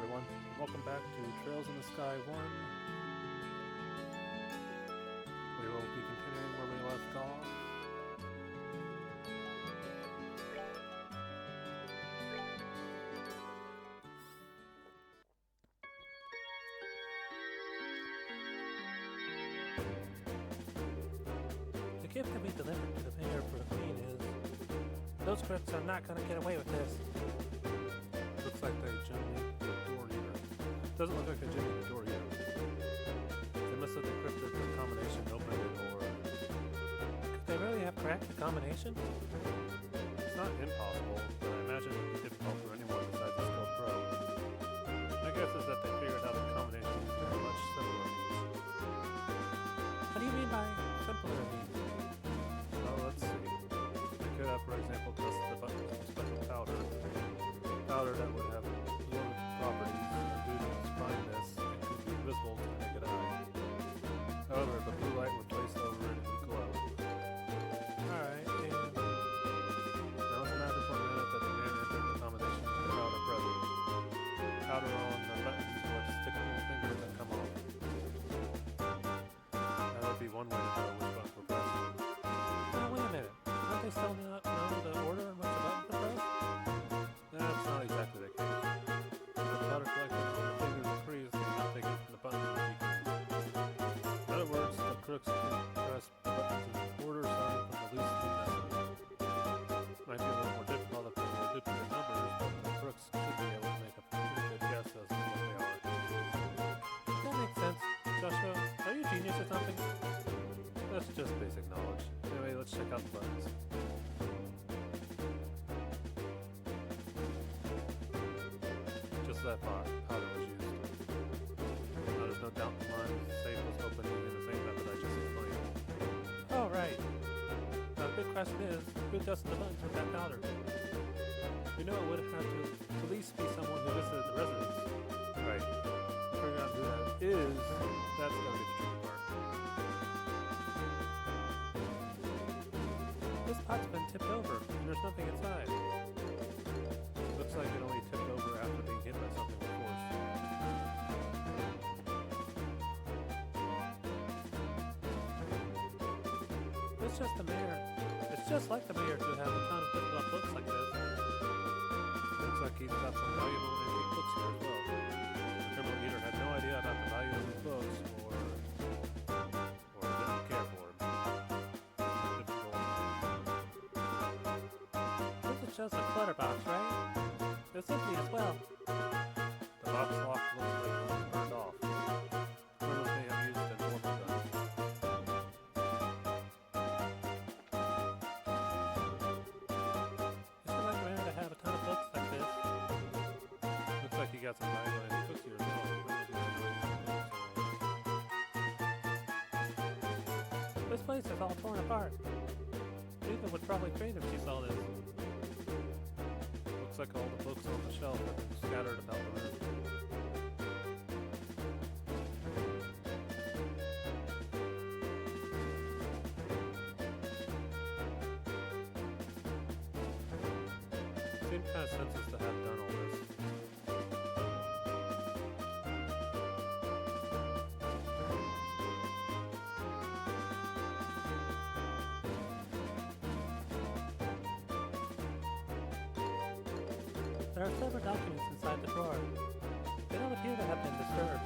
everyone. Welcome back to Trails in the Sky 1. We will be continuing where we left off. The gift to be delivered to the mayor for the queen is... Those crooks are not going to get away with this. Looks like they jimmied the door eater. Doesn't look like they jimmied the door eater. They must have decrypted the combination to open it, or... Could they really have cracked the combination? It's not impossible, but I imagine it would be difficult for anyone besides a skilled pro. My guess is that they figured out the combination using a much simpler means. What do you mean by simpler means? Well, let's see. They could have, for example, dusted the button with some special powder. Powder that would have absorbent properties, and due to its fineness, it could be visible to the naked eye. However, the blue light would place over it and glow. Alright, and... Now let's imagine for a minute that the man entered the combination without a present. Powder on the buttons would stick to his fingers and come off. That would be one way to know which buttons were pressed. Now wait a minute. Don't they still not know the order in which the button to press? That's not exactly the case. The powder collected on the fingers increased, they not taken from the buttons would decrease. In other words, the crooks can press the buttons in order starting from the least to the maximum. Might be a little more difficult if there were duplicate numbers, but the crooks should be able to make a pretty good guess as to what they are. That makes sense. Joshua, are you a genius or something? That's just basic knowledge. Anyway, let's check out the buttons. Just that powder was used. Now there's no doubt in my mind the safe was opened using the same method I just explained. Oh, right. Now the big question is, who dusted the buttons with that powder? We know it would have had to at least be someone who visited the residence. Right. Figuring out who that is, that's going to be the tricky part. This pot's been tipped over, and there's nothing inside. Looks like it only tipped over after being hit by something with force. It's just the mayor. It's just like the mayor to have a ton of difficult books like this. Looks like he's got some valuable antique books here as well. The criminal either had no idea about the value of his books, or didn't care for him. Difficult. This is just a clutter box, right? It's empty as well. The box lock looks like it was burned off. Criminals may have used an orbital gun. It's like rare to have a ton of books like this. Looks like he got some valuable antique books here as well. This place is all torn apart. Eva would probably faint if she saw this. Looks like all the books on the shelf have been scattered about the room. Seemed kind of senseless to have done all this. There are several documents inside the drawer. They don't appear to have been disturbed.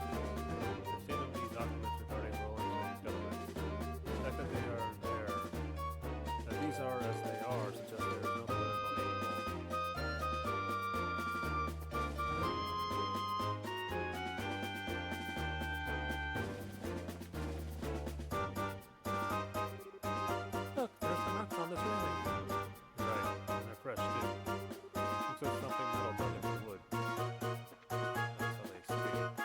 There seem to be documents regarding Roland's government. The fact that they are there, that these are as they are, suggests there is no political aim involved. Look, there's some rocks on this railing. Right, and they're fresh too. Looks like something metal dug into wood. That's how they escaped.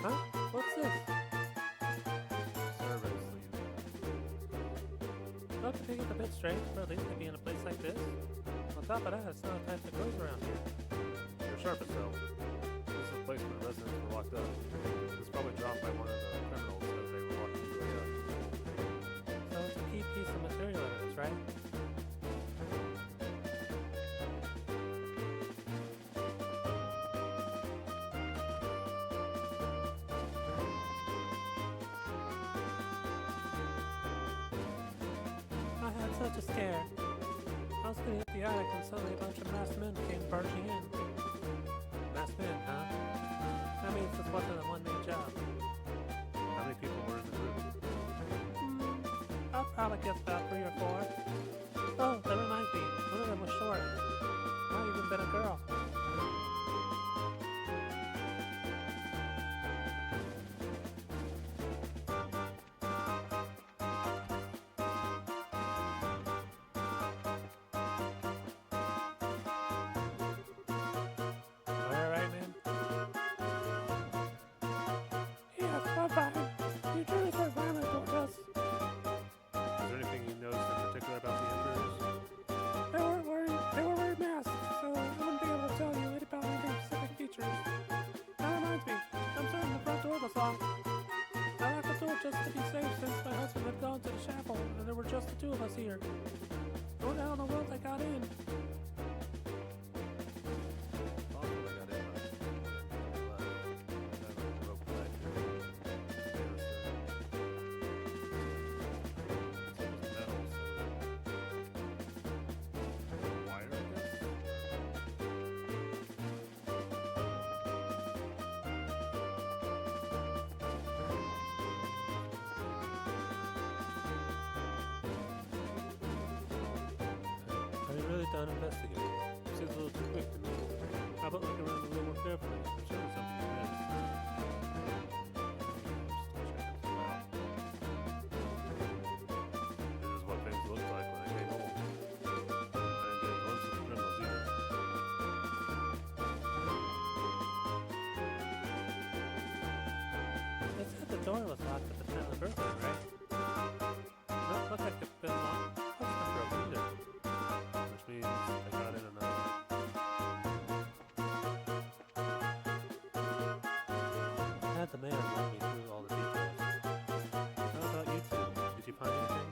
Huh? What's this? Survey sleeve. Don't you think it's a bit strange for a lady to be in a place like this? On top of that, it's not a type that goes around here. You're surface, though, this is a place where residents were locked up. It was probably dropped by one of the criminals as they were walking through the So it's a key piece of material evidence, right? I had such a scare. I was cleaning up the attic and suddenly a bunch of masked men came barging in. Masked men, huh? That means this wasn't a one-man job. How many people were in the group? I'll probably guess about 3 or 4. Oh, that reminds me. One of them was short. Might even been a girl. Alright, man? Yes, I'm fine. You truly were violent towards us. Is there anything you noticed in particular about the intruders? They were wearing masks, so I wouldn't be able to tell you about any specific features. That reminds me, I'm certain the front door was locked. I locked the door just to be safe since my husband had gone to the chapel and there were just the 2 of us here. Who the hell in the world they got in? Possible they got in on that rope back here. It was metal, so wire, I guess? Are you really done investigating? Seems a little too quick to me. How about looking around a little more carefully? I'm sure there's something you missed. This is what things looked like when I came home. I didn't get a glimpse of the criminals either. They said the door was locked at the time of the burglary, right? Doesn't look like it's been locked. It's not broken either. Which means I got in another. I had the mayor run me through all the details. How about you two? Did you find anything?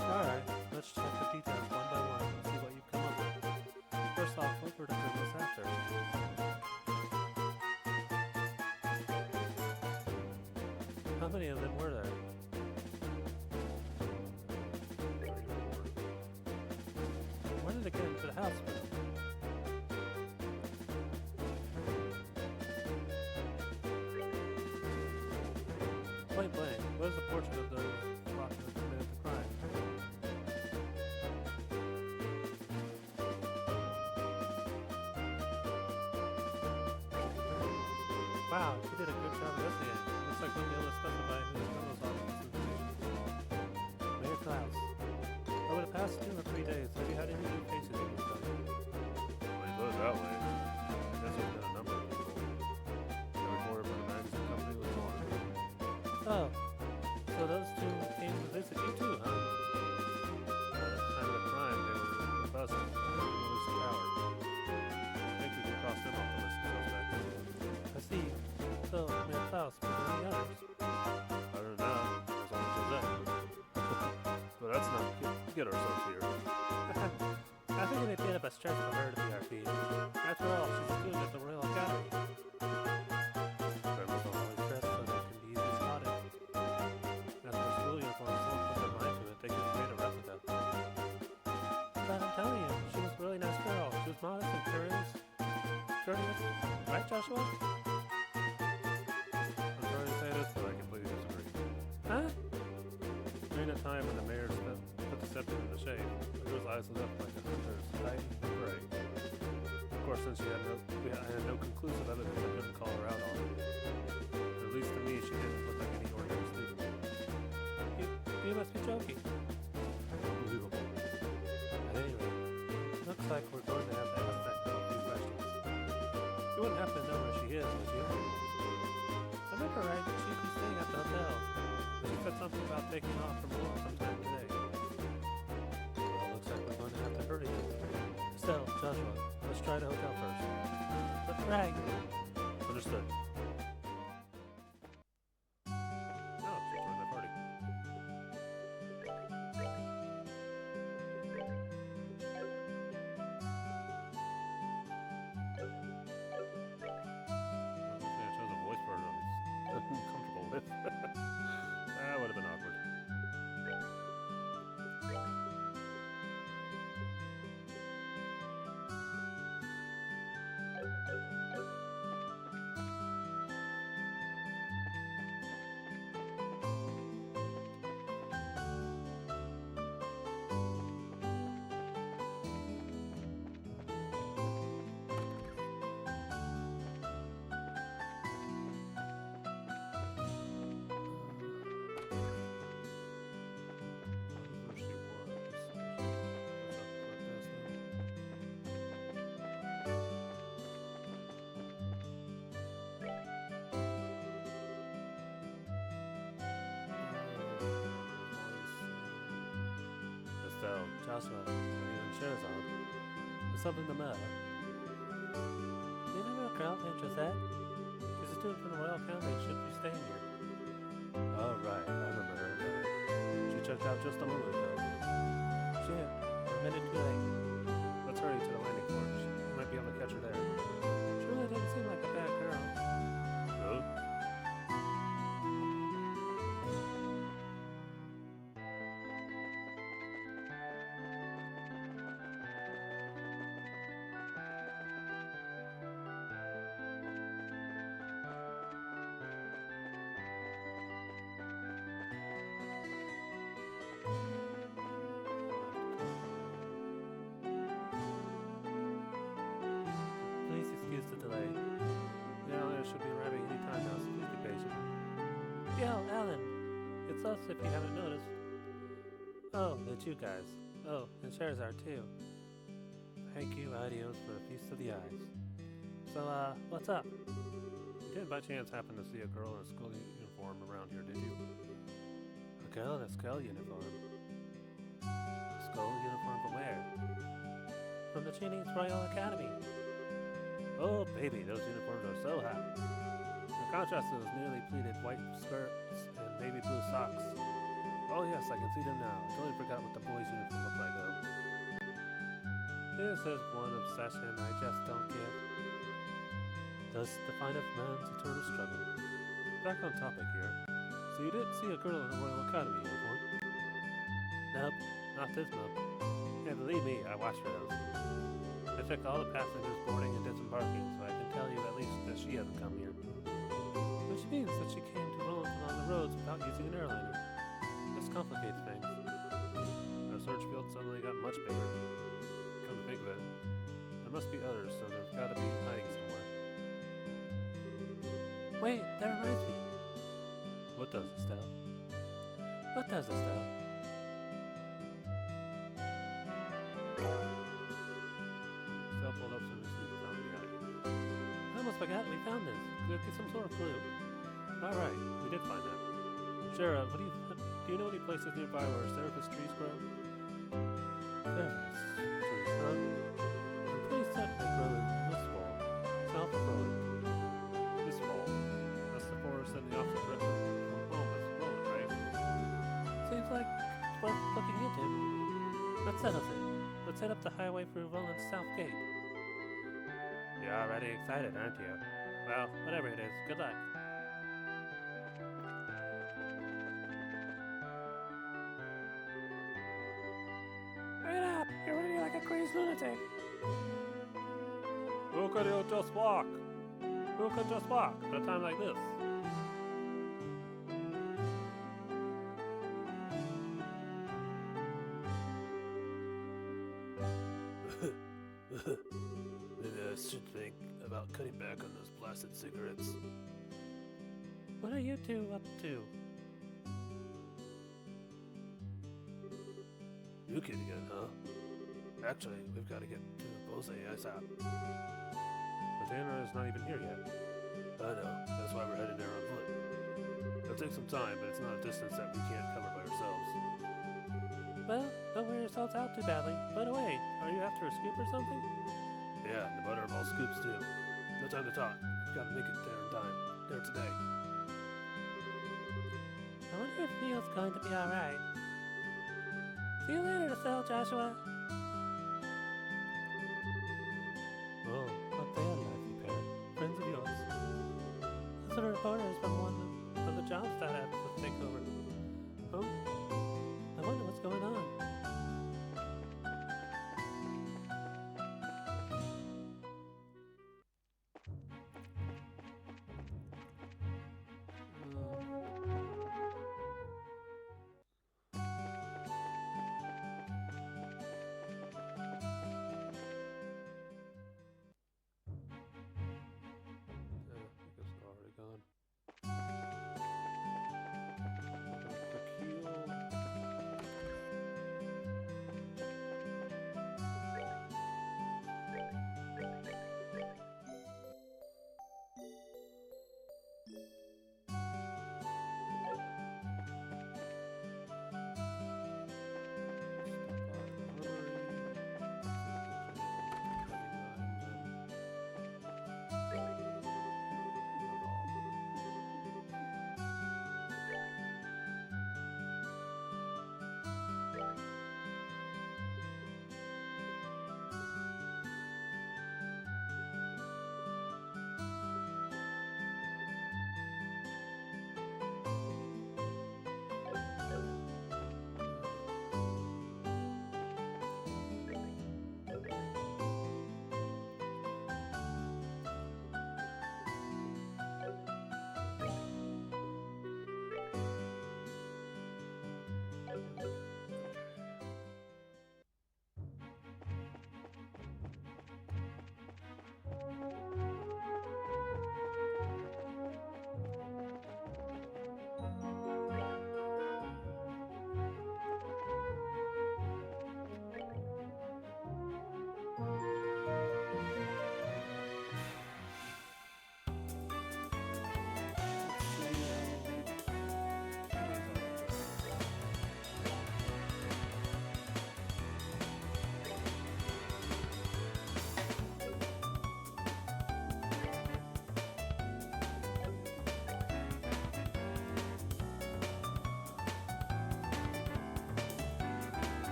Alright, let's check the details one by one and see what you've come up with. First off, what were the criminals after? How many of them were there? When did they get into the house with them? Point blank, what is the portrait of those rotten who committed the crime? Wow, you did a good job investigating. Looks like we'll be able to specify who the criminals are from this information. Mayor Klaus, over the past 2 or 3 days, have you had any new cases in your study? When you put it that way, I guess there's been a number of people. The reporter for the magazine company was one. Oh, so those 2 came to visit you too, huh? At the time of the crime, they were with us and Louis Tower. I think we can cross them off the list of suspects. I see. So, Mayor Klaus, were there any others? Other than that, it was only Josette. But that's not good. We get ourselves here. I think it'd be a bit of a stretch for her to be our feed. After all, she's a student at the Royal Academy. Criminals don't always Dressed so they can be easily spotted. As for school uniforms, don't put their mind to it. They can create a replica. But I'm telling you, she was a really nice girl. She was modest and curious. Right, Joshua? I'm sorry to say this, but I completely disagree. Huh? During that time when the mayor put the scepter in the shade, the girl's eyes lit up like a hunter's eye in prey. Of course, since I had no conclusive evidence, I couldn't call her out on it. But at least to me, she didn't look like any ordinary student. You must be joking. Unbelievable. At any rate, looks like we're going to have to ask that girl a few questions. You wouldn't happen to know where she is, would you? I remember right, she'd be staying at the hotel. But she said something about taking off from work sometime today. Well, looks like we're going to have to hurry then. Estelle, Joshua, let's try the hotel first. Right. Understood. Now, let's join the party. I chose a voice part I'm uncomfortable with. That would have been awkward. Where she was. Estelle, Joshua, and Sherazade. Is something the matter? Do you know a girl named Josette? She's a student from the Royal Academy. Should be staying here. Oh, right. I remember her. She checked out just a moment ago. Shit. A minute too late. Let's hurry to the landing floor. We might be able to catch her there. She really didn't seem like a bad girl. Oh? Please excuse the delay. The airliner should be arriving any time now, so please be patient. Yo, Alan. It's us if you haven't noticed. Oh, it's you guys. Oh, and Charizard too. Thank you, Adios, for a feast of the eyes. So, what's up? You didn't by chance happen to see a girl in a school uniform around here, did you? A girl in a skull uniform. A skull uniform from where? From the Chinese Royal Academy. Oh, baby, those uniforms are so hot. In contrast to those nearly pleated white skirts and navy blue socks. Oh, yes, I can see them now. I totally forgot what the boys' uniform looked like, though. This is one obsession I just don't get. Thus the find of man's eternal struggle. Back on topic here. So you didn't see a girl in a Royal Academy uniform? Nope, not this month. Yeah, believe me, I watched for those. I checked all the passengers boarding and disembarking, so I can tell you at least that she hasn't come here. Which means that she came to roll along the roads without using an airliner. This complicates things. Our search field suddenly got much bigger. Come to think of it, there must be others, so there's got to be hiding somewhere. Wait, that reminds me. What does, Estelle? What does Estelle? Estelle pulled up some receipt found in the attic. I almost forgot we found this. Could it be some sort of clue? All right, we did find that. Shara, do you know any places nearby where Seraphis trees grow? Ferris trees, huh? I'm pretty certain they grow in this wall, south of Rowan. This fall. That's the forest in the opposite direction from Rowan, right? Seems like it's worth looking into. Let's settle it. Let's head up the highway through Roland's south gate. You're already excited, aren't you? Well, whatever it is, good luck. Wait up! You're running like a crazed lunatic. Who could you just walk? Who could just walk at a time like this? Maybe I should think about cutting back on those blasted cigarettes. What are you two up to? New kid again, huh? Actually, we've got to get to Bose ASAP. But Tanner is not even here yet. I know, that's why we're headed there on foot. It'll take some time, but it's not a distance that we can't cover by ourselves. Well, don't worry yourselves out too badly. By the way, are you after a scoop or something? Yeah, and the butterball scoops too. No time to talk. We've got to make it there in time. There today. I wonder if Neil's going to be alright. See you later, Cell Joshua. Oh, not they unlikely pair. Friends of yours. Those are reporters from one of the jobs that episode takeover. Oh, I wonder what's going on. I guess they're already gone. Quick heal.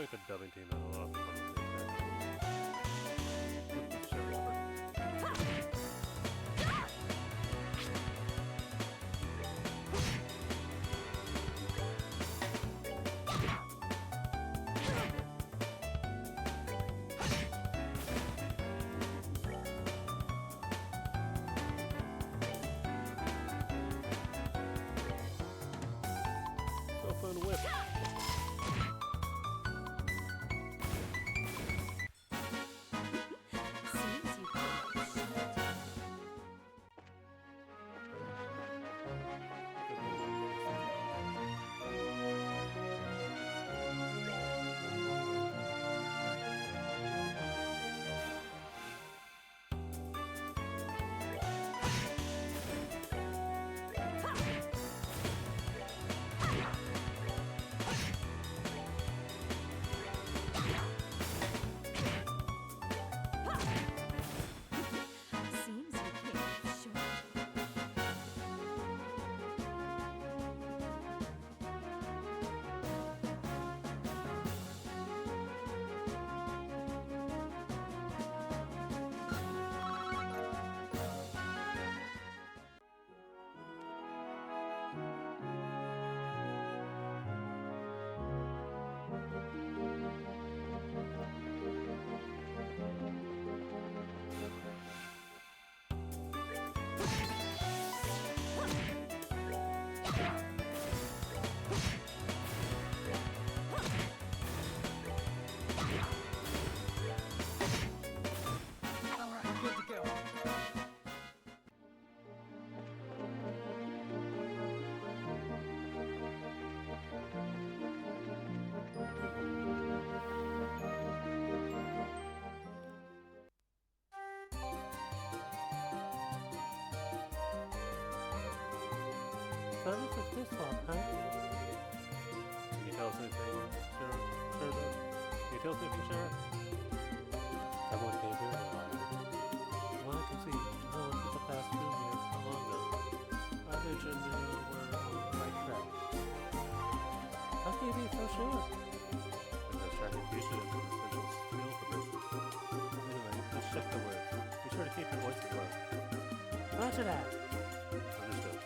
like the dubbing team had a lot of fun with the show Robert. So fun whip. service is this one, huh? Can you tell us anything, Sheriff? Can you tell us anything, Sheriff? Someone came here in a while. From what I can see, no one put the fast food here for long ago. I mentioned we're on the right track. How can you be so sure? Because tracking fugitives is an essential skill for business. Anyway, let's shift the words. Be sure to keep your voices low. Roger that. Understood.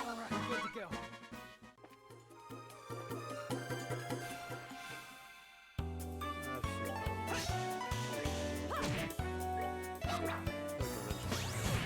All right, good to go. That's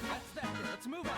That's that. Let's move on.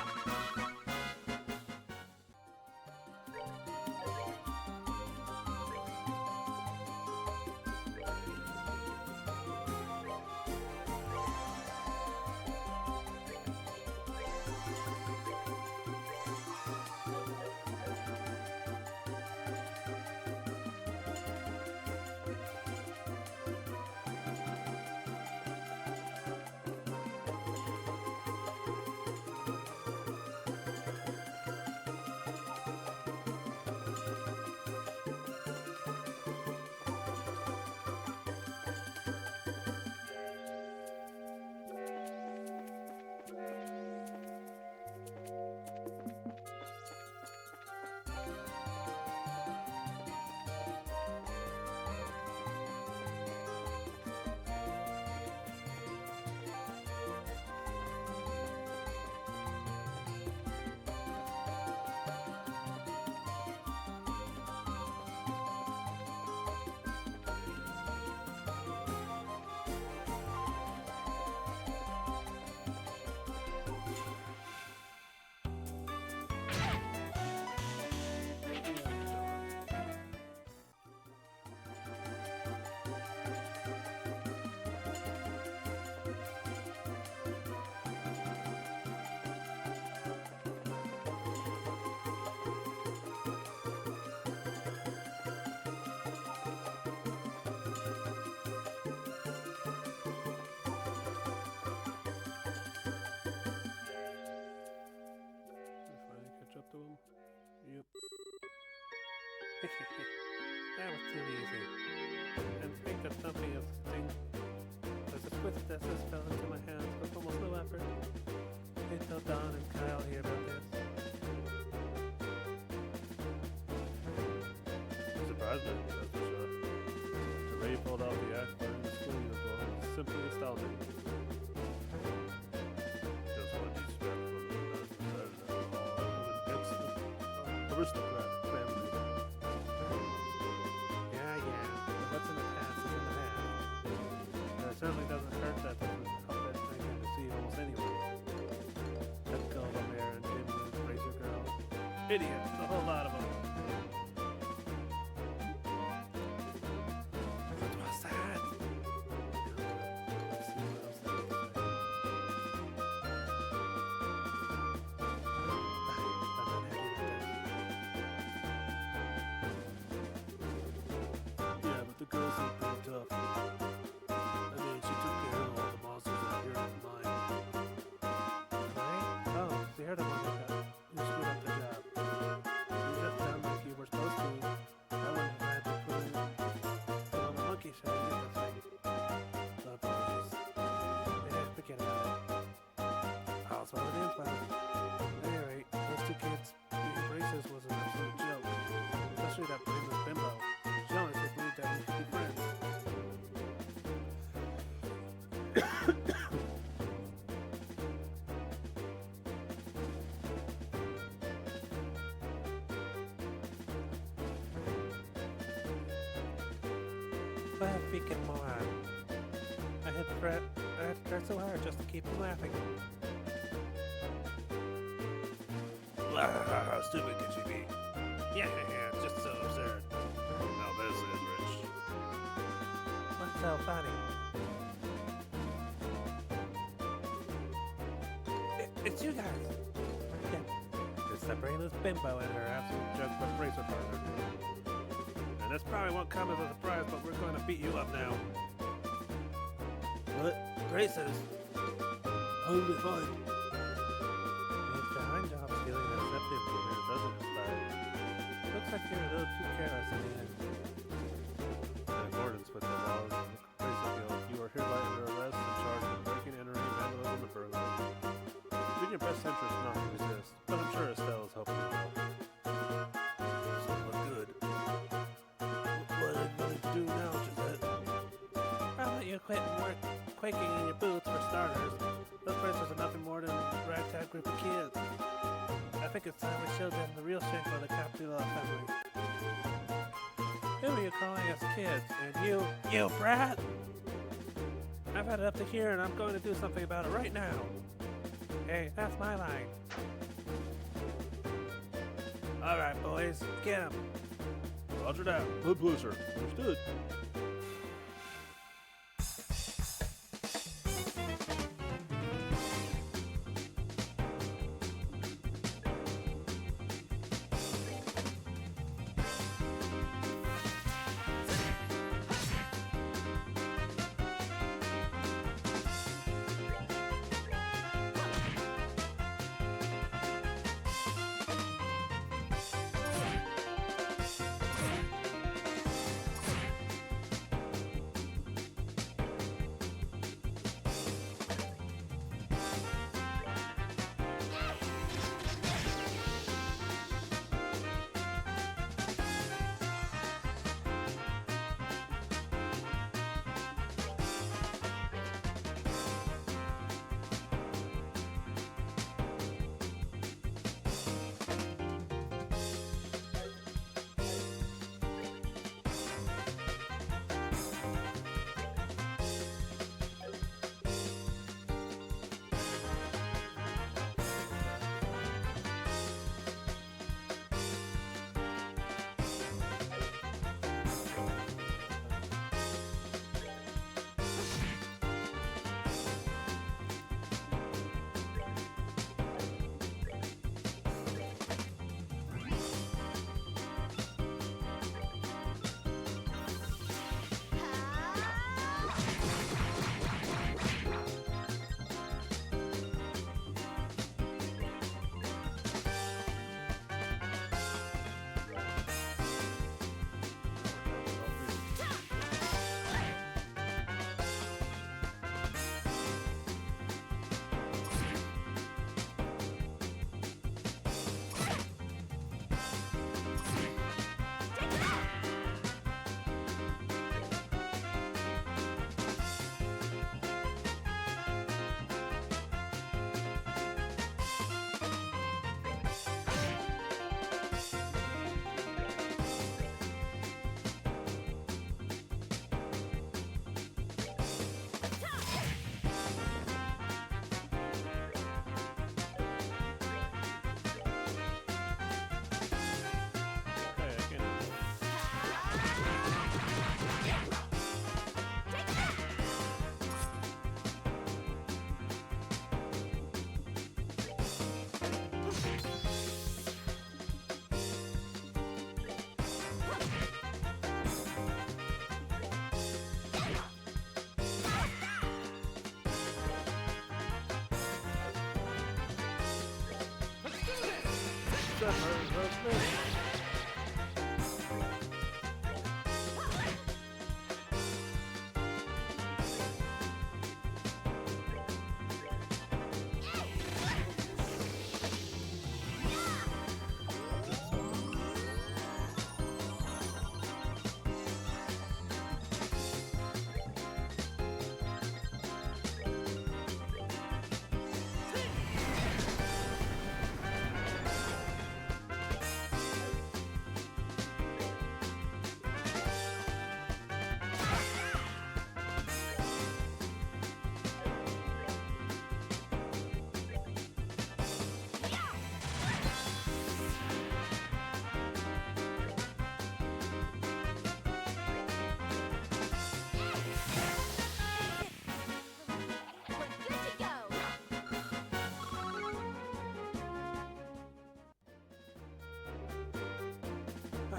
We finally catch up to him. Yep. That was too easy. And think of something else to think. There's a swift justice fell into my hands with almost no effort. Wait till Don and Kyle hear about this. Surprised me, that's for sure. The way he pulled off the act wearing the school uniform was simply astounding. Just one disrespectful and excellent aristocrat family. Yeah, but what's in the past is in the past. It certainly doesn't hurt that this was a puppet I can deceive almost anyone. Let's go over there and Jim and Razor Girl. Idiots, a whole lot of them. What was that? Let's see what else they can say. I'm not happy with that. Yeah, but the girl seemed pretty tough. I mean, she took care of all the monsters that appeared in mine. Right? Oh, so you're the one that got you screwed up the job. You just done like you were supposed to. I wouldn't have had to put on a monkey show to get this thing. Apologies. Yeah, forget about it. All's well that ends well. At any rate, those two kids being braces was an absolute joke. Especially that brainless bimbo. She honestly believed that we could be friends. What a freaking moron. I had to try so hard just to keep him laughing. How stupid could she be? Yeah, just so absurd. Now this is rich. What's so funny? It's you guys. Yeah, it's the brainless bimbo and her absolute jug of bracer partner. And this probably won't come as a surprise, but we're going to beat you up now. What? Braces? Holy fine. It's a hand job stealing that septic cleaner, doesn't it, Spud? Looks like you're a little too careless in the end. Pinterest not to resist, but I'm sure Estelle is helping you well. Doesn't look good. What are you going to do now, Gisette? I'll let you quit and work quaking in your boots for starters. Those places are nothing more than a ragtag group of kids. I think it's time we showed them the real strength of the Capula family. Who are you calling us kids? And you brat! I've had it up to here and I'm going to do something about it right now. Hey, that's my line. Alright, boys, get 'em. Roger that. Blood blizzard. Understood.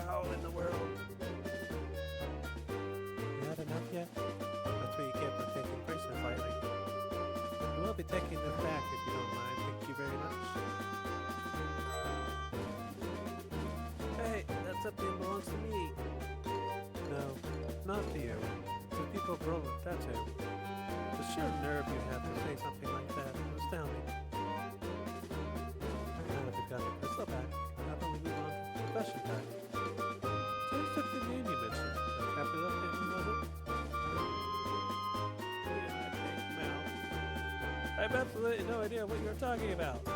How in the world? You had enough yet? That's what you get for taking prisoner fighting. We'll be taking this back if you don't mind. Thank you very much. Hey, that something belongs to me. No, not to you. To people of Roland, that's him. The sheer nerve you have to say something like that is astounding. got the crystal back. How about we move on to profession time? So who took the name you mentioned? The Capulet family, was it? I have absolutely no idea what you're talking about. So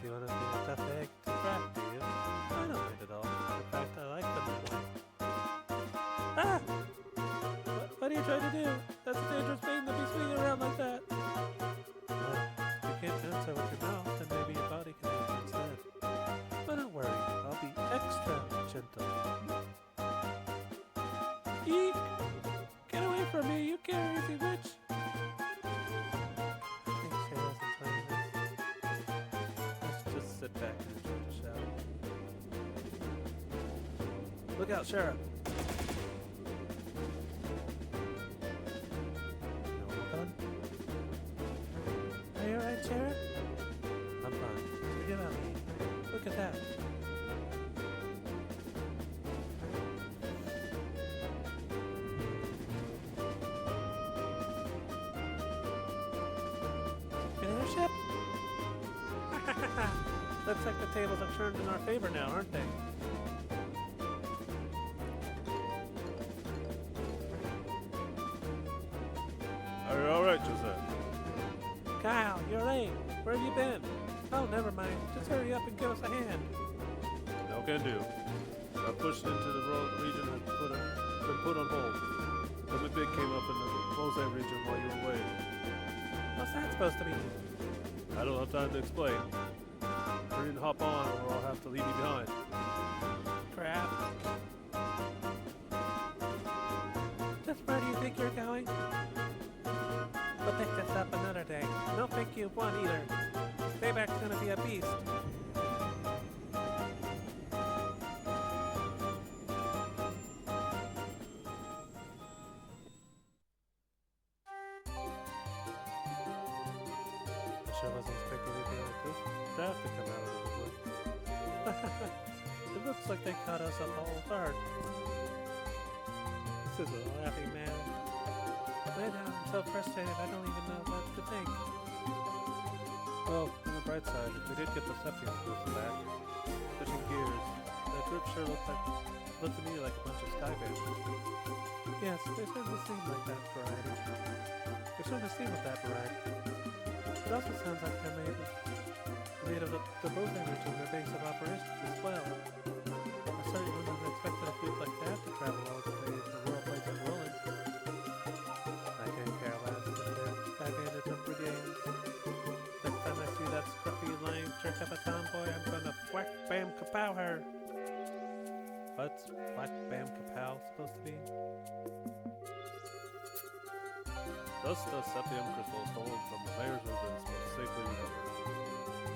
you want to be a tough egg to crack, do you? I don't mind at all. In fact, I like them that way. Ah! What are you trying to do? That's a dangerous thing to be swinging around like that. Well, if you can't answer with your mouth, then maybe your body can answer instead. But don't worry, I'll be extra gentle. Eek! Get away from me, you crazy witch! I think Shara's enjoying this. Let's just sit back and enjoy the show. Look out, Shara! Are you alright, Shara? I'm fine. Forget about me. Look at that. An airship? Looks like the tables have turned in our favor now, aren't they? Are you alright, Josette? Kyle, you're late. Where have you been? Oh, never mind. Just hurry up and give us a hand. No can do. Our push into the region has been put on hold. Something big came up in the Mose region while you were away. What's that supposed to mean? I don't have time to explain. Hurry and hop on or I'll have to leave you behind. Crap. Just where do you think you're going? We'll pick this up another day. I don't think you've won either. Payback's gonna be a beast. I sure wasn't expecting anything like this draft to come out of the wood. It looks like they caught us off all guard. This is a laughing matter. Right now, I'm so frustrated I don't even know what to think. Well, on the bright side, we did get the Septium boost back. Switching gears, that group sure looked to me like a bunch of Skybanders. Yes, they certainly seem like that variety. They certainly seem of that variety. It also sounds like they're made of the both energy in their base of operations as well. I certainly wouldn't have expected a group like that to travel all the way to the world place of Roland. I can't care less if they're Skybanders or Brigades. Next time I see that scruffy, lying jerk of a tomboy, I'm gonna whack bam kapow her. What's Black Bam Kapow supposed to be? Thus the Septium crystal stolen from the mayor's residence was safely recovered.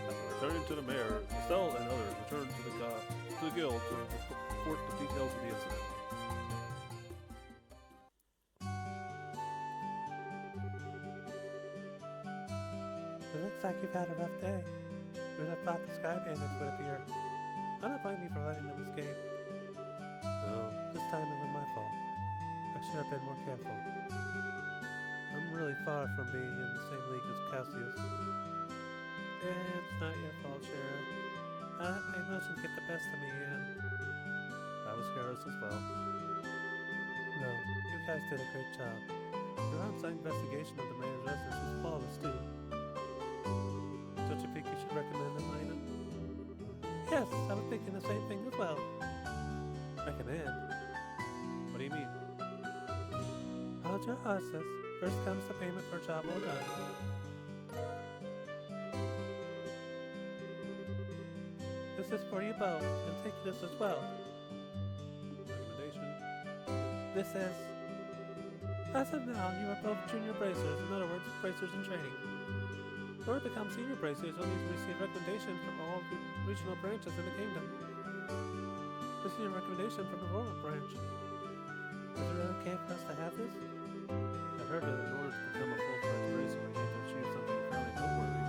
After returning to the mayor, Estelle and others returned to the guild to report the details of the incident. It looks like you've had a rough day. Who'd have thought the Sky Bandits would appear? I don't blame you for letting them escape. No, this time it was my fault. I should have been more careful. I'm really far from being in the same league as Cassius. It's not your fault, Shara. I let my emotions get the best of me, and I was careless as well. No, you guys did a great job. Your outside investigation of the mayor's residence was flawless too. Don't you think you should recommend them, Lena? yes, I was thinking the same thing as well. Recommend? What do you mean? Hold your horses. First comes the payment for a job well done. This is for you both, and take this as well. Recommendation? This is... As of now, you are both junior bracers, in other words, bracers in training. In order to become senior bracers, you'll need to receive recommendations from all regional branches in the kingdom. This is your recommendation from the royal branch. Is it really okay for us to have this? I heard that in order to become a full-time bracer, you need to achieve something fairly noteworthy.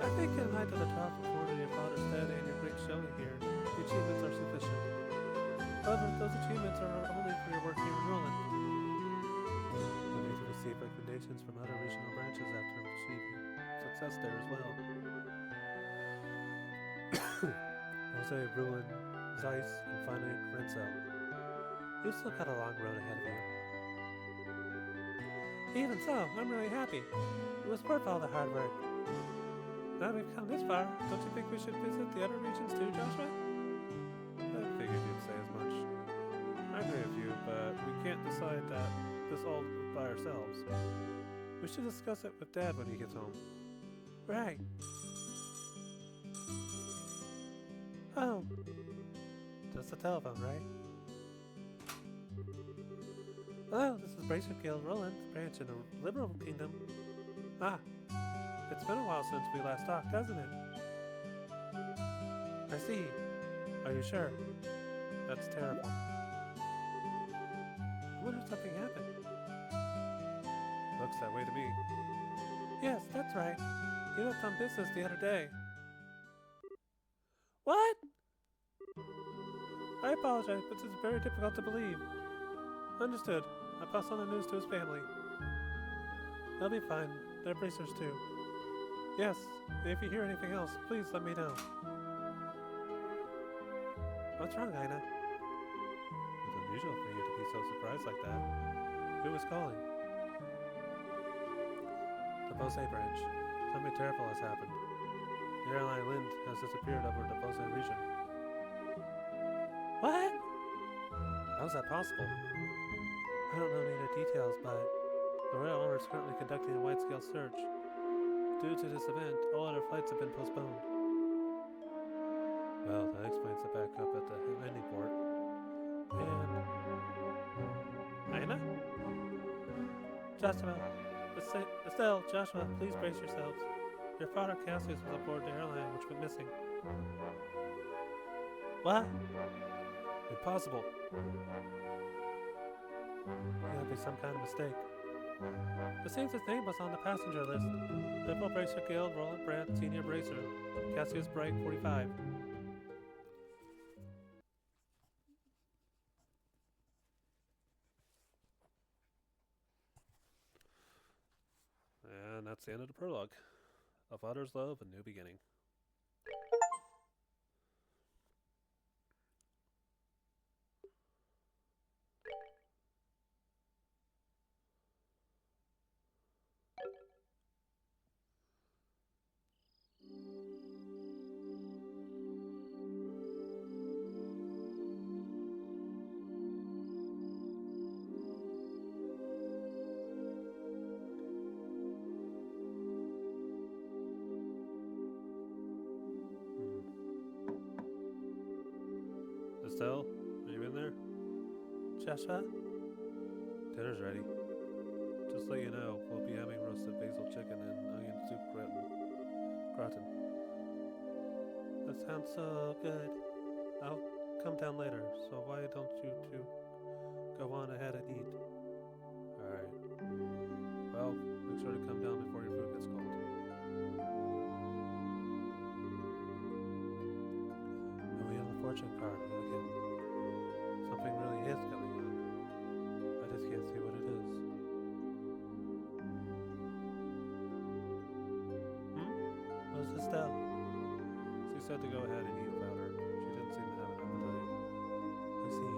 I think in light of the trial performed in your father's stead and your great showing here, the achievements are sufficient. However, those achievements are only for your work here in Roland. You'll need to receive recommendations from other regional branches after achieving success there as well. Bose, Ruin, Zeiss, and finally Renzel. You've still got a long road ahead of you. Even so, I'm really happy. It was worth all the hard work. Now we've come this far, don't you think we should visit the other regions too, Joshua? I figured you'd say as much. I agree with you, but we can't decide that this all by ourselves. We should discuss it with Dad when he gets home. Right. Oh. Just the telephone, right? Hello, this is Bracer Guild Roland, branch in the Liberal Kingdom. Ah, it's been a while since we last talked, hasn't it? I see. Are you sure? That's terrible. I wonder if something happened. Looks that way to me. Yes, that's right. You left on business the other day. What? I apologize, but this is very difficult to believe. Understood. I'll pass on the news to his family. They'll be fine. They're bracers too. Yes, and if you hear anything else, please let me know. What's wrong, Aina? It's unusual for you to be so surprised like that. Who was calling? The Bose branch. Something terrible has happened. The airline Lind has disappeared over the Bose region. What? How's that possible? I don't know any of the details, but the Royal Honor is currently conducting a wide-scale search. Due to this event, all other flights have been postponed. Well, that explains the backup at the landing port. And... Aina? Joshua, Estelle, Joshua, please brace yourselves. Your father Cassius was aboard the airline which went missing. What? Impossible. Gotta be some kind of mistake. It seems his name was on the passenger list. Liberal Bracer Guild, Roland Brandt, Senior Bracer. Cassius Bright, 45. And that's the end of the prologue. A father's love, a new beginning. Estelle, are you in there? Joshua? Dinner's ready. Just to let you know, we'll be having roasted basil chicken and onion soup gratin. That sounds so good. I'll come down later, so why don't you two go on ahead and eat? Alright. Well, make sure to come down before your food gets cold. The wheel of fortune card again. Something really is going on. I just can't see what it is. What's Estelle? She said to go ahead and eat without her. She didn't seem to have an appetite. I see.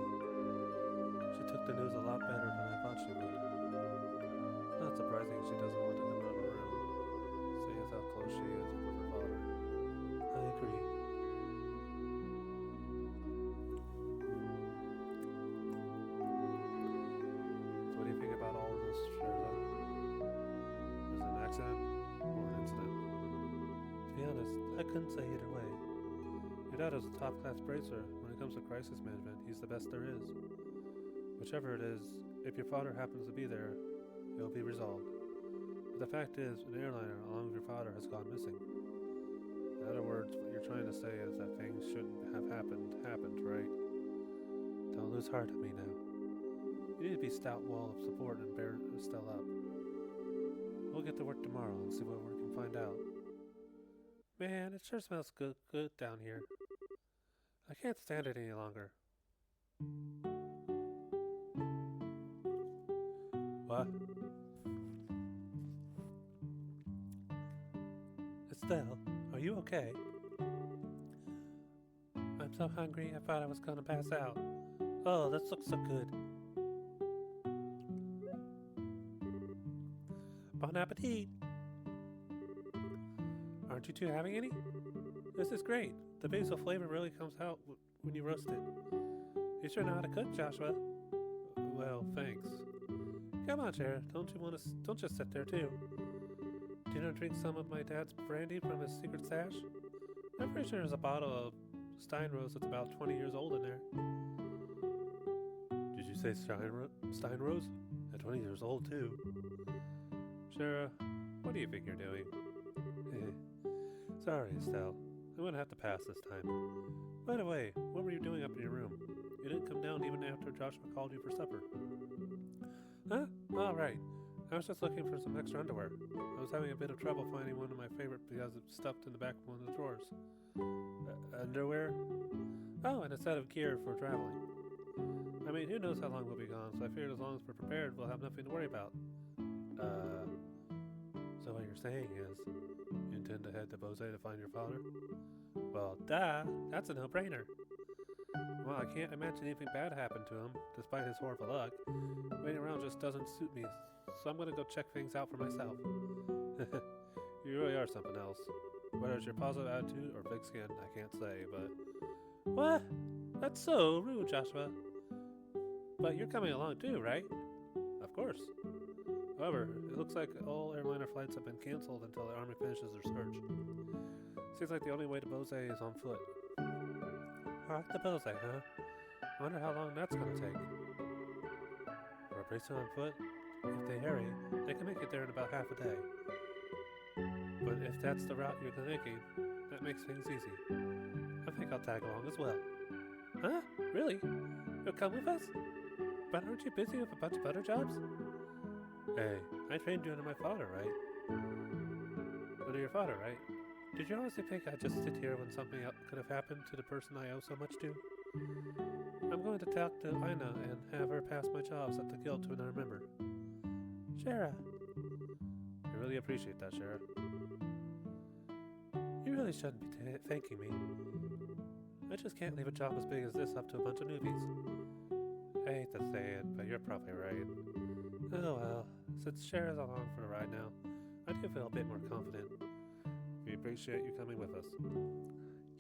She took the news a lot better than I thought she would. It's not surprising she doesn't want to come out of her room, seeing as how close she is with her father. I agree. So what do you think about all of this, Sherza? Is it an accident or an incident? To be honest, I couldn't say either way. Your dad is a top-class bracer. When it comes to crisis management, he's the best there is. Whichever it is, if your father happens to be there, it will be resolved. But the fact is, an airliner along with your father has gone missing. In other words, what you're trying to say is that things shouldn't have happened, right? Don't lose heart on me now. You need to be a stout wall of support and bear Estelle up. We'll get to work tomorrow and see what we can find out. Man, it sure smells good down here. I can't stand it any longer. What? Estelle, are you okay? I'm so hungry I thought I was gonna pass out. Oh, this looks so good. Bon appetit! Aren't you two having any? This is great. The basil flavor really comes out when you roast it. You sure know how to cook, Joshua. Well, thanks. Come on, Shara. Don't just sit there too. Do you want to drink some of my dad's brandy from his secret stash? I'm pretty sure there's a bottle of Steinrose that's about 20 years old in there. Did you say Steinrose? At 20 years old too. Shara, what do you think you're doing? Sorry, Estelle. I'm gonna have to pass this time. By the way, what were you doing up in your room? You didn't come down even after Joshua called you for supper. Huh? All right. I was just looking for some extra underwear. I was having a bit of trouble finding one of my favorite because it's stuffed in the back of one of the drawers. Underwear? Oh, and a set of gear for traveling. I mean, who knows how long we'll be gone, so I figured as long as we're prepared, we'll have nothing to worry about. So what you're saying is, you intend to head to Bose to find your father? Well, duh, that's a no-brainer. Well, I can't imagine anything bad happened to him, despite his horrible luck. Waiting around just doesn't suit me, so I'm gonna go check things out for myself. You really are something else. Whether it's your positive attitude or thick skin, I can't say, but... What? That's so rude, Joshua. But you're coming along too, right? Of course. However, it looks like all airliner flights have been canceled until the Army finishes their search. Seems like the only way to Bose is on foot. Alright, to Bose, huh? I wonder how long that's gonna take. For a person on foot, if they hurry, they can make it there in about half a day. But if that's the route you're making, that makes things easy. I think I'll tag along as well. Huh? Really? You'll come with us? But aren't you busy with a bunch of other jobs? Hey, I trained you under my father, right? Under your father, right? Did you honestly think I'd just sit here when something could have happened to the person I owe so much to? I'm going to talk to Ina and have her pass my jobs at the guild to another member. Shara. I really appreciate that, Shara. You really shouldn't be thanking me. I just can't leave a job as big as this up to a bunch of newbies. I hate to say it, but you're probably right. Oh well, since Shara's along for the ride now, I do feel a bit more confident. We appreciate you coming with us.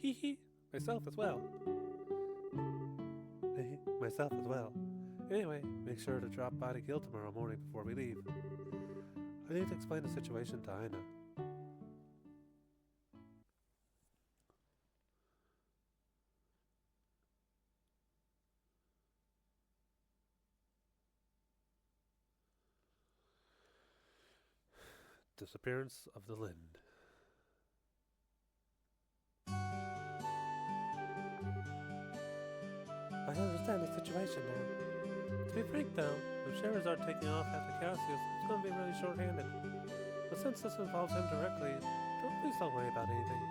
Hee hee, myself as well. Myself as well. Anyway, make sure to drop by the guild tomorrow morning before we leave. I need to explain the situation to Ina. Disappearance of the Lind. I understand the situation now. To be frank though, if Sherazard taking off after Cassius, it's going to be really short-handed. But since this involves him directly, please don't worry about anything.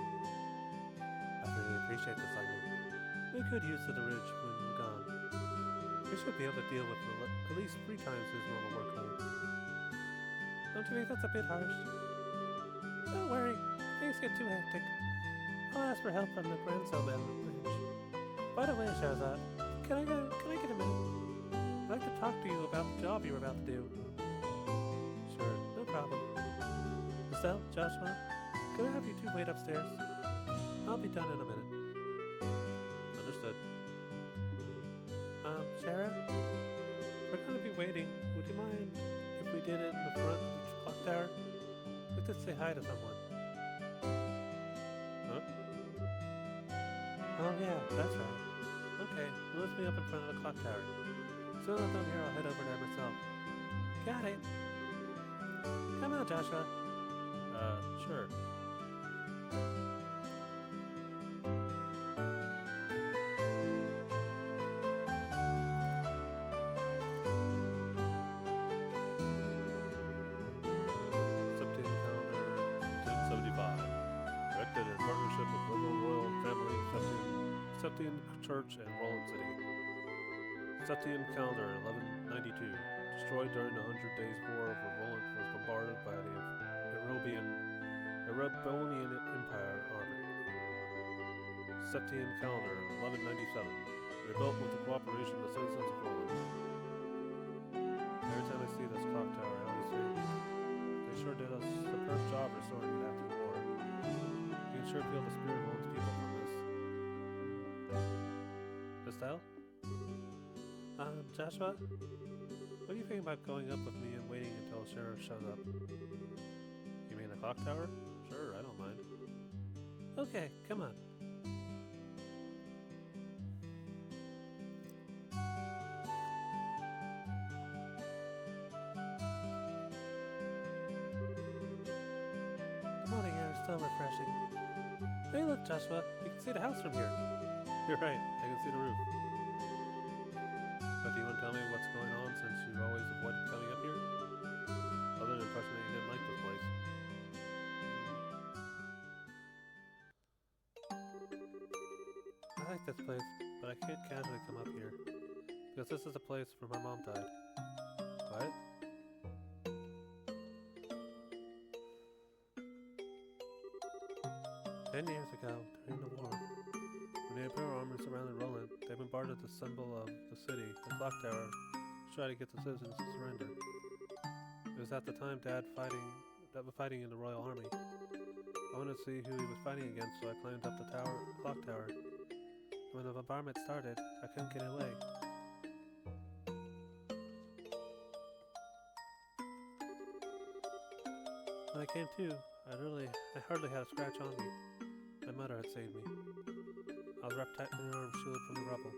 I really appreciate this, Ina. We could use the ridge when we're gone. We should be able to deal with at least 3 times his normal workload. Don't you think that's a bit harsh? Don't worry, things get too hectic. I'll ask for help from the Grand Cell man on the bridge. By the way, Shahzad, can I get a minute? I'd like to talk to you about the job you were about to do. Sure, no problem. Estelle, Joshua, can I have you 2 wait upstairs? I'll be done in a minute. Understood. Shara? We're going to be waiting. Would you mind if we did it in the front of the clock tower? We could say hi to someone. Huh? Oh yeah, that's right. Okay, well, let's meet up in front of the clock tower. As soon as I'm done here, I'll head over there myself. Got it. Come on, Joshua. Sure. Septian calendar 1075. Erected in partnership with Little Royal Family, Septian Church, and Roland City. Septian calendar 1192. Destroyed during the 100 Days War where Roland was bombarded by the Erobonian Empire army. Septian calendar, 1197. Rebuilt with the cooperation of the citizens of Roland. Every time I see this clock tower, I always think they sure did a superb job restoring it after the war. You can sure feel the spirit of one's people from this. Estelle? Joshua? What do you think about going up with me and waiting until the sheriff shows up? You mean the clock tower? Sure, I don't mind. Okay, come on. The morning air is so refreshing. Hey look, Joshua, you can see the house from here. You're right, I can see the roof. But do you want to tell me what's going on since you've always avoided coming up here? Other than the impression that you didn't like this place. I like this place, but I can't casually come up here. Because this is the place where my mom died. What? 10 years ago, during the war, When the Imperial army surrounded Roland, they bombarded the symbol of the city, the clock tower, to try to get the citizens to surrender. It was at the time Dad fighting in the Royal Army. I wanted to see who he was fighting against, so I climbed up the clock tower. When the bombardment started, I couldn't get away. When I came to, I hardly had a scratch on me. My mother had saved me. I was wrapped tight in her arms, shielded from the rubble.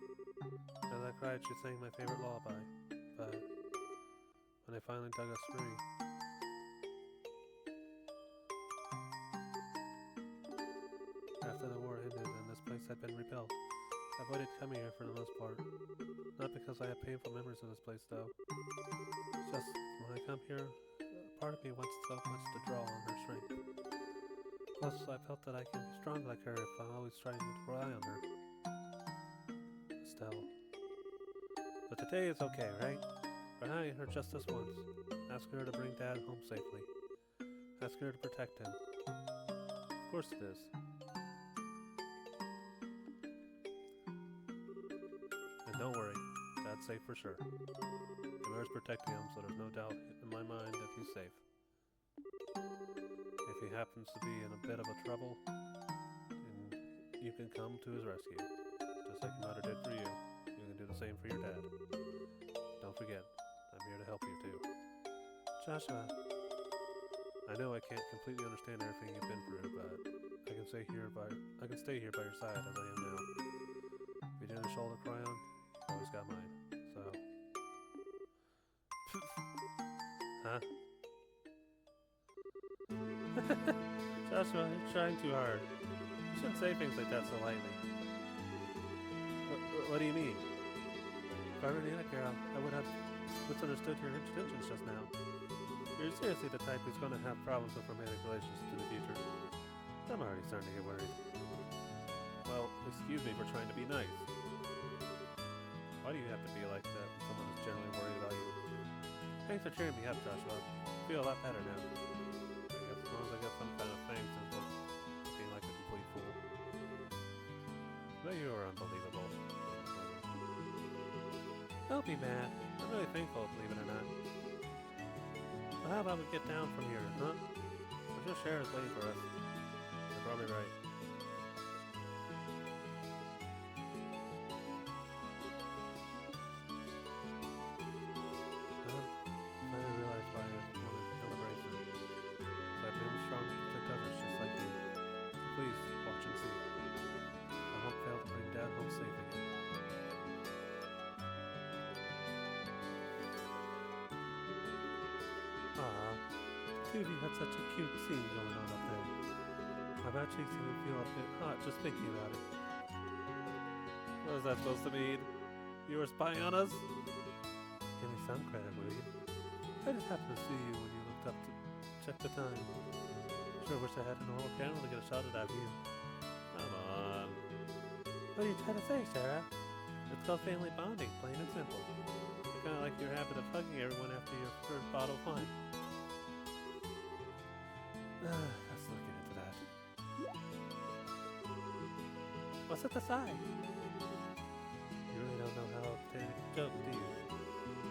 As I cried, she sang my favorite lullaby. But when they finally dug us free, after the war ended and this place had been rebuilt, I avoided coming here for the most part. Not because I have painful memories of this place, though. It's just when I come here, a part of me wants so much to draw on her strength. Plus, I felt that I can be strong like her if I'm always trying to rely on her. Estelle. But today is okay, right? Relying on her just this once. Asking her to bring Dad home safely. Asking her to protect him. Of course it is. And don't worry, Dad's safe for sure. The mayor's protecting him, so there's no doubt in my mind that he's safe. If he happens to be in a bit of a trouble, then you can come to his rescue. Just like your mother did for you. You can do the same for your dad. Don't forget, I'm here to help you too. Joshua. I know I can't completely understand everything you've been through, but I can stay here by your side as I am now. If you need a shoulder to cry on, you always got mine. So Huh? Joshua, you're trying too hard. You shouldn't say things like that so lightly. What do you mean? If I were Nina, girl, I would have misunderstood your intentions just now. You're seriously the type who's going to have problems with romantic relationships in the future. I'm already starting to get worried. Well, excuse me for trying to be nice. Why do you have to be like that when someone is generally worried about you? Thanks for cheering me up, Joshua. I feel a lot better now. I guess as long as I get some kind of thanks and looking like a complete fool. But you are unbelievable. Don't be mad. I'm really thankful, believe it or not. Well, how about we get down from here, huh? I'm sure Cher is waiting for us. You're probably right. I realized why I wanted to embrace him. So I became strong to protect others just like you. Please, watch and see. I won't fail to bring Dad home safe again. Aw, two of you had such a cute scene going on up there. I'm actually starting to feel a bit hot just thinking about it. What is that supposed to mean? You were spying on us? Give me some credit, will you? I just happened to see you when you looked up to check the time. Sure wish I had a normal camera to get a shot at that view. Come on. What are you trying to say, Sarah? It's called family bonding, plain and simple. Kind of like your habit of hugging everyone after your first bottle of wine. Let's look into that. What's toss it aside. You really don't know how to take a joke, do you?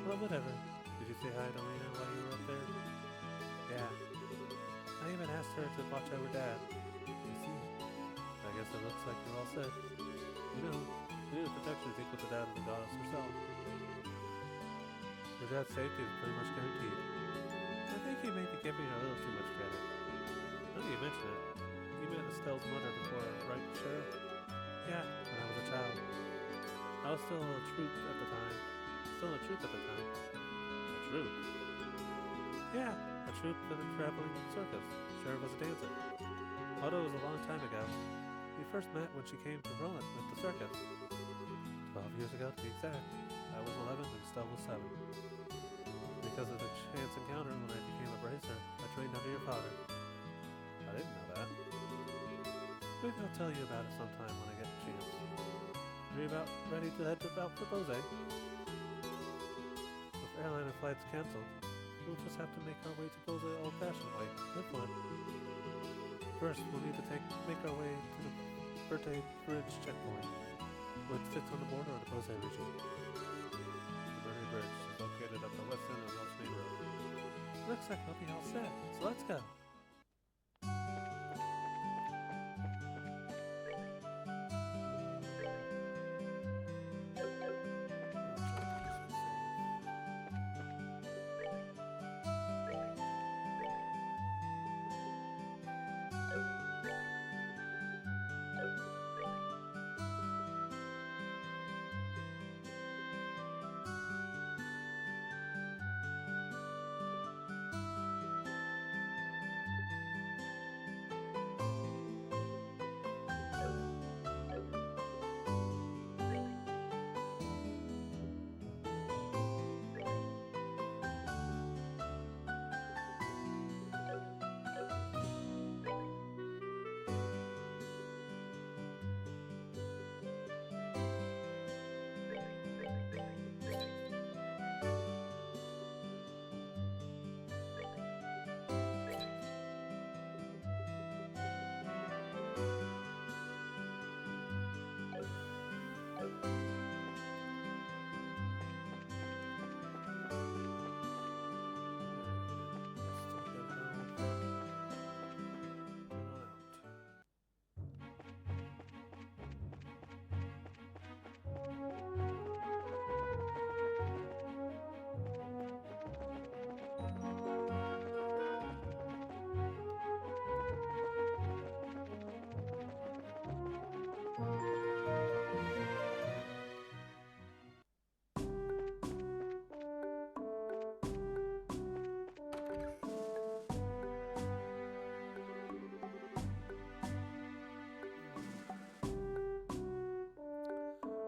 Well, whatever. Did you say hi to Lena while you were up there? Yeah. I even asked her to watch over Dad. I see. I guess it looks like you're all set. You know, Lena's protection is equal to that of the goddess herself. Your dad's safety is pretty much guaranteed. I think you may be giving her a little too much credit. Now that you mention it, you met Estelle's mother before, right, Sheriff? Yeah, when I was a child. I was still a troop at the time. Still a troop at the time. A troop? Yeah, a troop in a traveling circus. Sheriff was a dancer. Although it was a long time ago. We first met when she came to Roland with the circus. 12 years ago, to be exact. I was 11 and Estelle was 7. Because of the chance encounter when I became a bracer, I trained under your father. I didn't know that. Maybe I'll tell you about it sometime when I get a chance. Are you about ready to head out for Bose? With airline flights canceled, we'll just have to make our way to Bose old-fashioned way. Have fun. First, we'll need to make our way to the Verte Bridge checkpoint, which sits on the border of the Bose region. The Verde Bridge is located at the west end of North Main Road. Looks like we'll be all set, so let's go.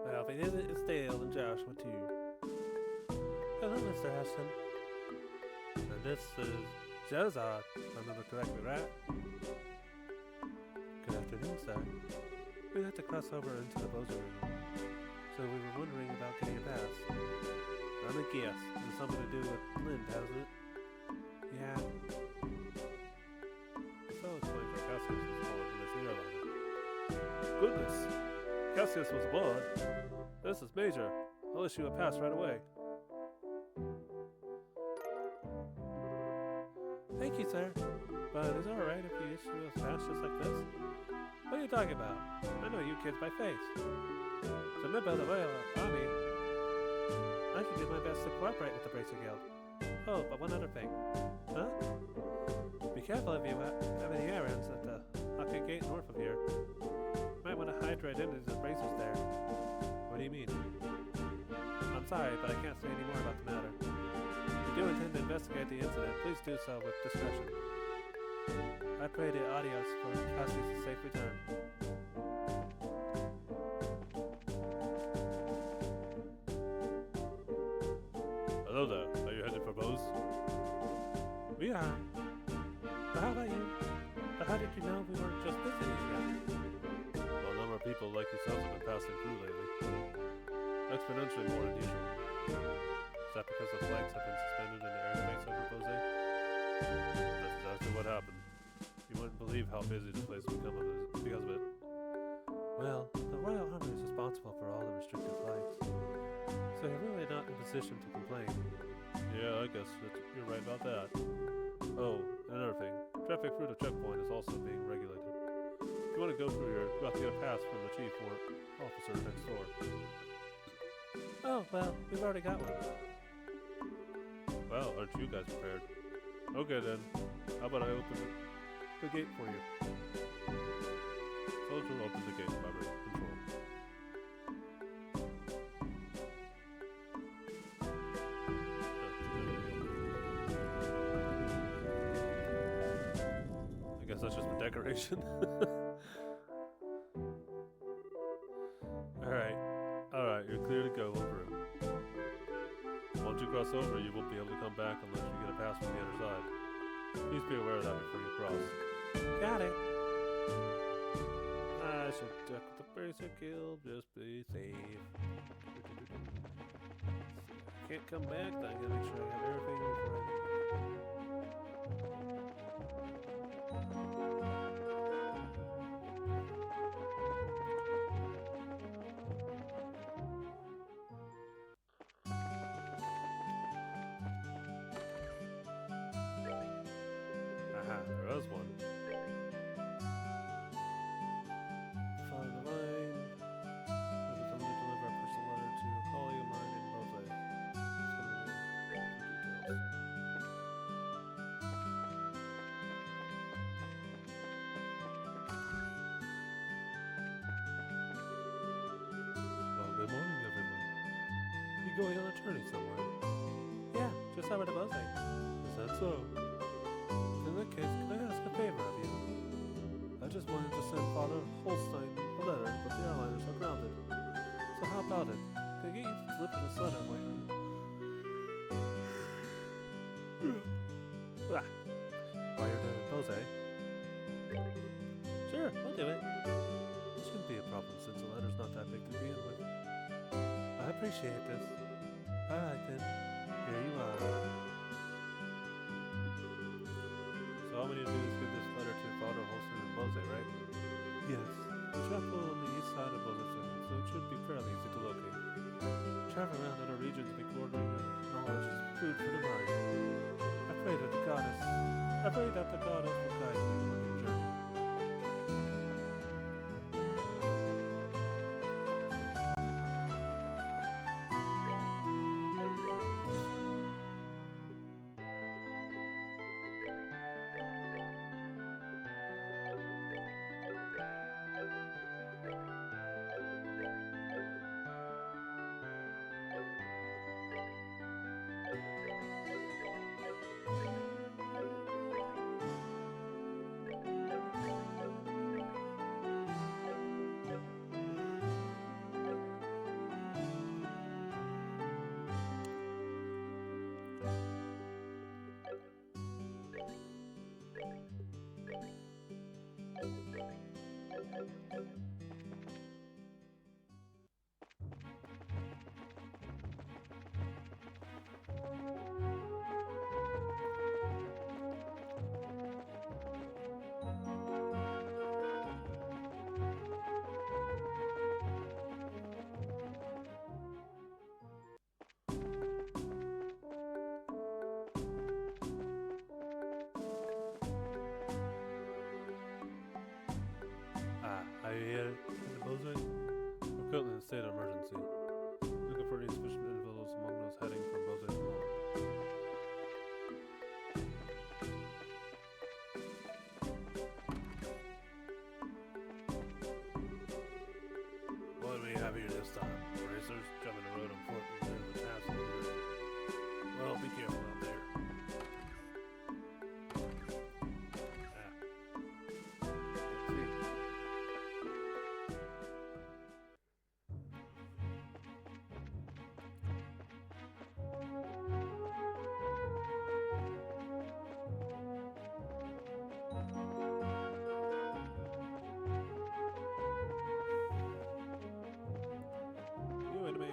Well, if it isn't, it's Dale and Joshua too. Hello, Mr. Ashton. And this is Jezard, if I remember correctly, right? Good afternoon, sir. We had to cross over into the Bose region, so we were wondering about getting a pass. I'm a guess. It's something to do with Lind, hasn't it? Yeah. So explains why Cassius was aboard in this airliner. Goodness! Cassius was aboard? This is major. I'll issue a pass right away. Thank you, sir. But is it alright if you issue a pass just like this? What are you talking about? I know you kids by face. As a member of the Royal Army, I can do my best to cooperate with the Bracer Guild. Oh, but one other thing. Huh? Be careful if you have any errands at the Hockey Gate north of here. Might want to hide your identities as Bracers there. What do you mean? I'm sorry, but I can't say any more about the matter. If you do intend to investigate the incident, please do so with discretion. I pray to adios for Cassie's safe return. Hello there. Are you headed for Bose? We are. But how about you? But how did you know we weren't just visiting again? Well, a number of people like yourselves have been passing through lately. Exponentially more than usual. Is that because the flights have been suspended in the airspace over Bose? That's exactly what happened. You wouldn't believe how busy the place has become because of it. Well, the Royal Army is responsible for all the restricted flights, so you're really not in a position to complain. Yeah, I guess you're right about that. Oh, another thing. Traffic through the checkpoint is also being regulated. If you want to go through here, you have to get a pass from the chief or officer next door. Oh, well, we've already got one. Well, aren't you guys prepared? Okay then. How about I open the gate for you? Soldier will open the gate by control. I guess that's just a decoration. Alright, you're clear to go over it. Once you cross over, you won't be able to come back unless you get a pass from the other side. Please be aware of that before you cross. Got it. I should duck with the basic kill, just be safe. Can't come back, then I gotta make sure I have everything before I leave. Aha, there was one. Follow the line. We will come to deliver a personal letter to a colleague of mine in Bose. Details. Well, good morning, everyone. Are you going on a journey somewhere? Yeah, just over to Bose. Is that so? In that case, can I ask a favor of you? I just wanted to send Father Holstein a letter, but the airliners are grounded. So how about it? Can I get you to deliver this letter while you're while you're down in Bose? Sure, I'll do it. It shouldn't be a problem since the letter's not that big to begin with. I appreciate this. Alright then, here you are. So all we need to do is give this letter to Father Holstein in Bose, right? Yes, the chapel on the east side of Bose City, so it should be fairly easy to locate. Travel around other regions to be ordering knowledge is food for the mind. I pray that the goddess will guide you on your journey. Are you here in the Bose? We're currently in a state of emergency. Looking for any suspicious individuals among those heading from Bose at the moment. What do we have here this time? Racers jumping the road on foot and the passengers. Well, be careful out there. You and me.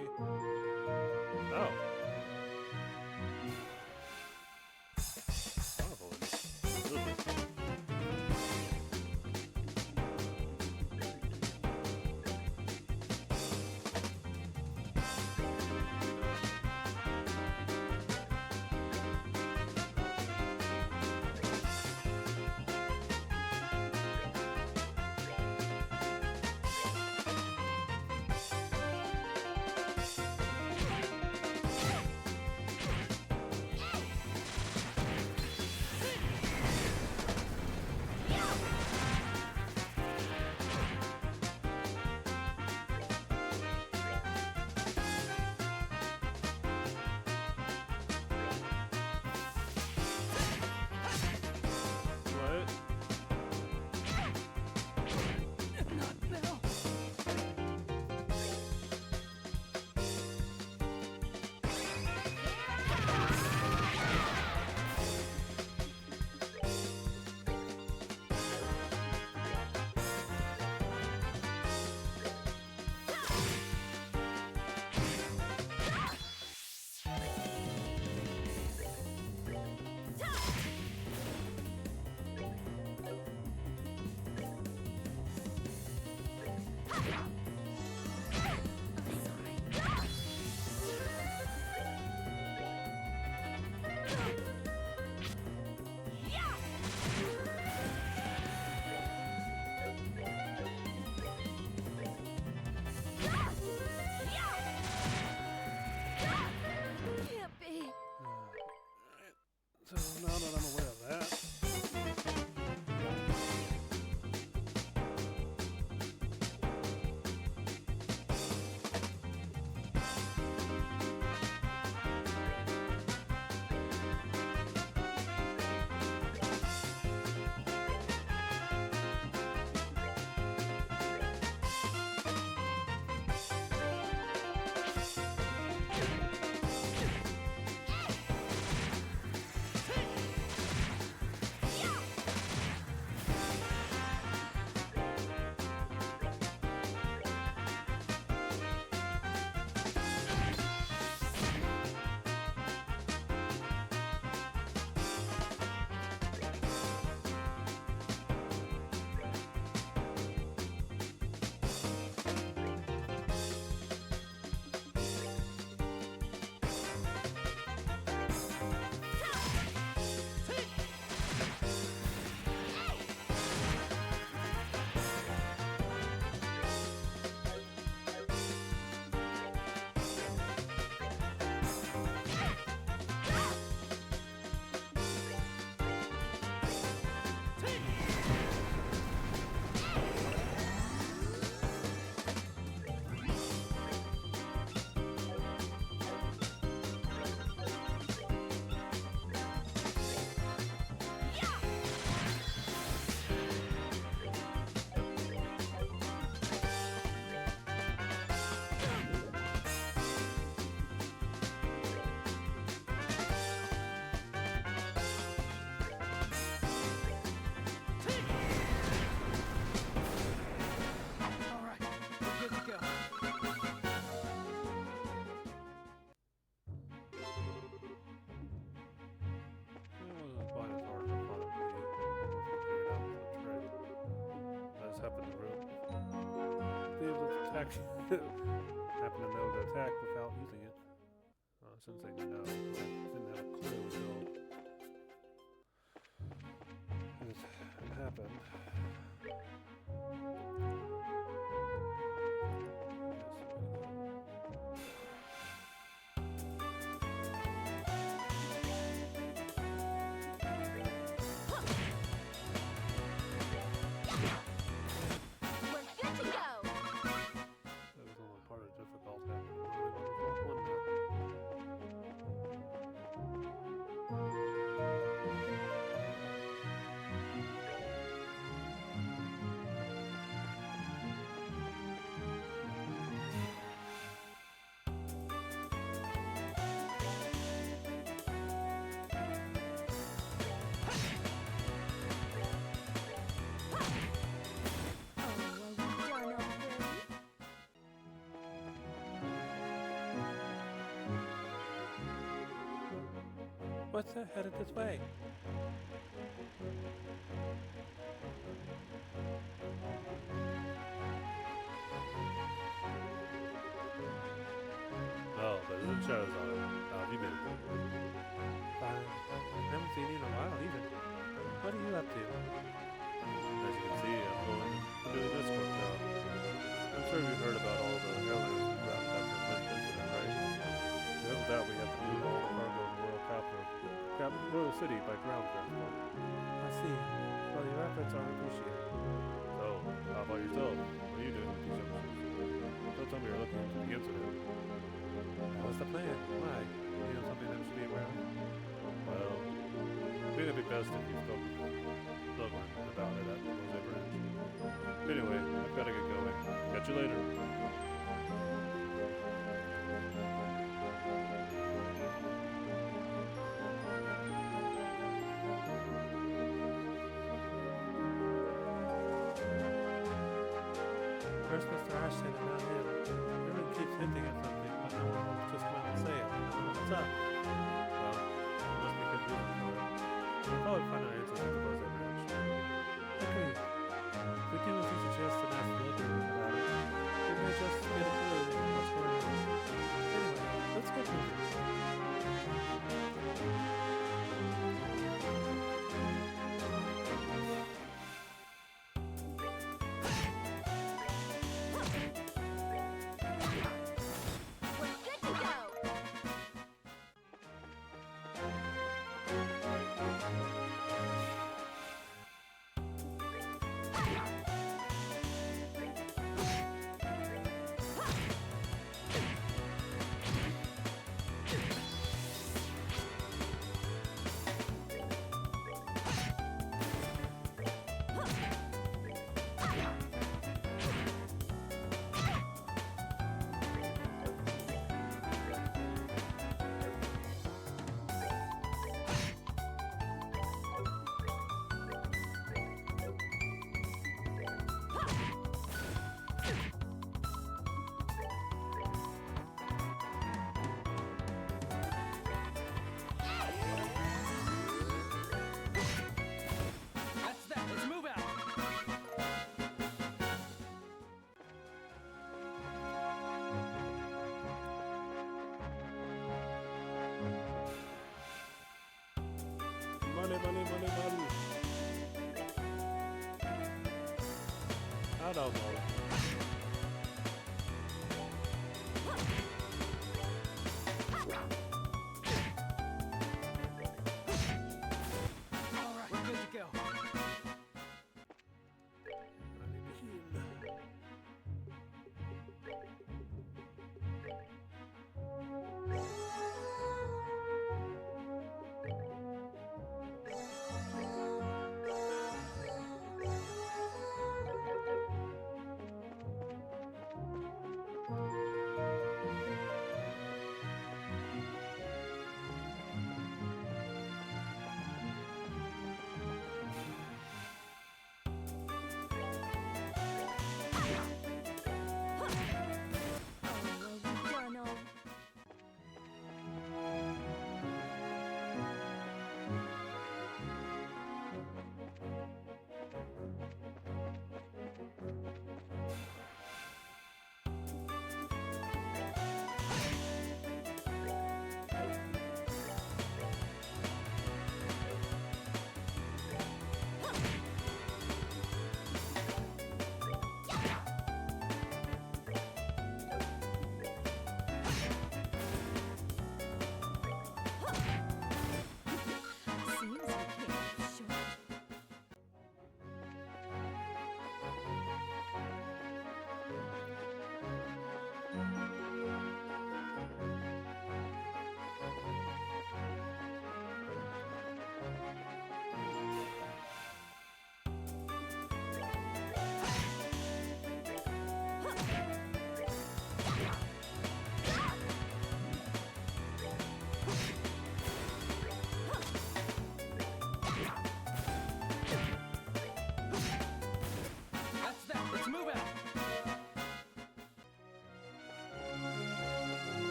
happen to be able to attack. Happen to know to attack without using it. Since they know, I didn't have a clue until it happened. We're good to go. That was only part of the difficult happening. I really wanted to win that. Oh, are we done already? What's that headed this way? Oh, but the show's on. How have you been? Fine. I haven't seen you in a while either. What are you up to? As you can see, I'm going to do this Discord job. I'm sure you've heard about all the airlines we wrapped up in this incident, right? Because of that, we have to move all the cargo to Royal City by ground transport. I see. Well, your efforts are appreciated. So, how about yourself? What are you doing with these youngsters? Don't tell me you're looking into the incident. That was the plan. Why? You know something that we should be aware of? Well, I think it'd be best if you spoke about it at the Rose Bridge. Anyway, I've got to get going. Catch you later. First Mr. Ashton and now him. Everyone keeps hinting at something, but no one will just come out and say it. What's up? Well, there must be good reason for it. We'll probably find our answers at the Rose Bridge. Agreed. If we give us a chance to ask Logan about it, we may just get a clue of what's going on. Anyway, let's get moving. We're good to go. That's that. Let's move out. Money, money, money, money. I don't know. All right, we're good to go. I need to heal.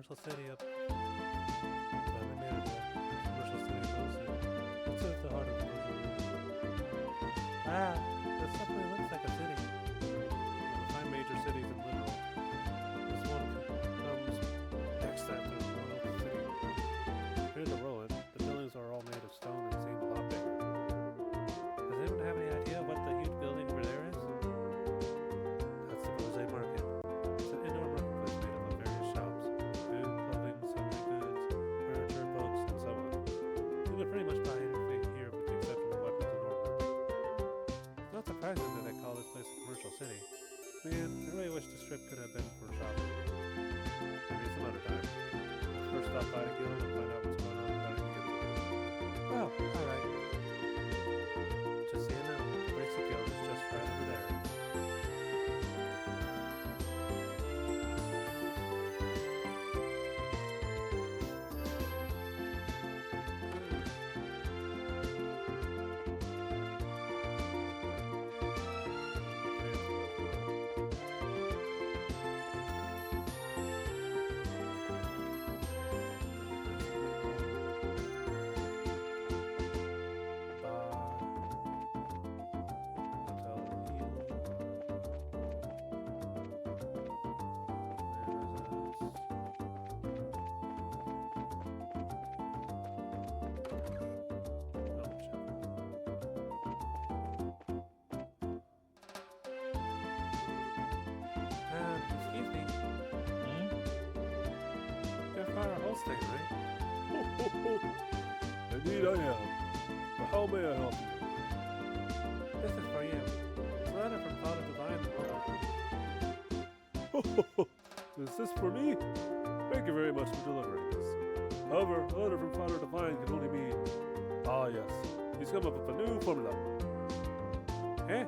commercial city up. They made it a commercial city of Osu. It's at the heart of the Ah, this definitely looks like a city. One of the 5 major cities in Literal. This one comes next after the royal city. Compared to Rowan, the buildings are all made of stone and seem a lot bigger. Does anyone have any idea what the huge building over there is? That's the Rose Market. It's an indoor marketplace made up of various shops. Food, clothing, sundry goods, furniture, books, and so on. You could pretty much buy anything here with the exception of weapons and armor. It's not surprising that they call this place a commercial city. Man, I really wish the strip could have been for shopping. Maybe some other time. Let's first stop by the guild and find out what's going on without any guild. Oh, alright. Just so you know, the basic guild is just right over there. Excuse me. You're Father Holstein, right? Ho, ho, ho. Indeed I am. But how may I help you? This is for you. It's a letter from Father Divine the Lord. Ho, ho, ho. Is this for me? Thank you very much for delivering this. However, a letter from Father Divine can only mean... Ah, yes. He's come up with a new formula. Eh?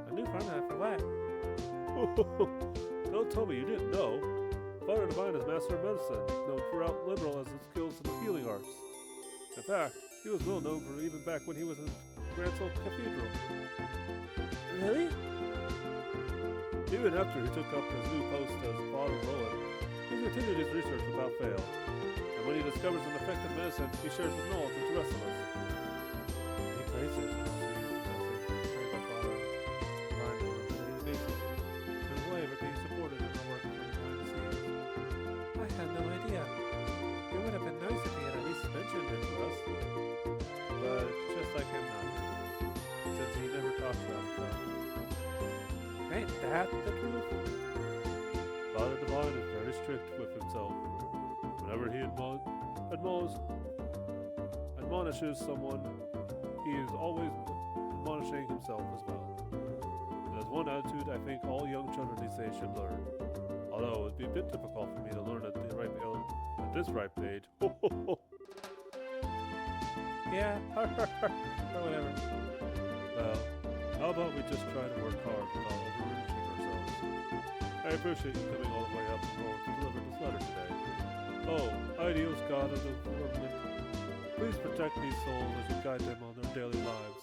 A new formula for what? Ho, ho, ho. Don't tell me you didn't know. Father Divine is Master of Medicine, known throughout Liberal as his skills in the healing arts. In fact, he was well known for even back when he was in Gransel Cathedral. Really? Even after he took up his new post as Father Rowan, he continued his research without fail. And when he discovers an effective medicine, he shares his knowledge with the rest of us. He praises the medicine made by Father Divine on a daily basis. In a way, we're being supported in our work from behind the scenes. I had no idea. It would have been nice if he had at least mentioned it to us. But just like him not to, since he never talks about himself. Ain't that the truth? Father Divine is very strict with himself. Whenever he admonishes someone, he is always admonishing himself as well. It is one attitude I think all young children these days should learn. Although it would be a bit difficult for me to learn at this ripe age. Yeah, or whatever. Well, how about we just try to work hard without overreaching ourselves? I appreciate you coming all the way up from Rome to deliver this letter today. Oh, ideals God of the firmament, please protect these souls as you guide them on their daily lives.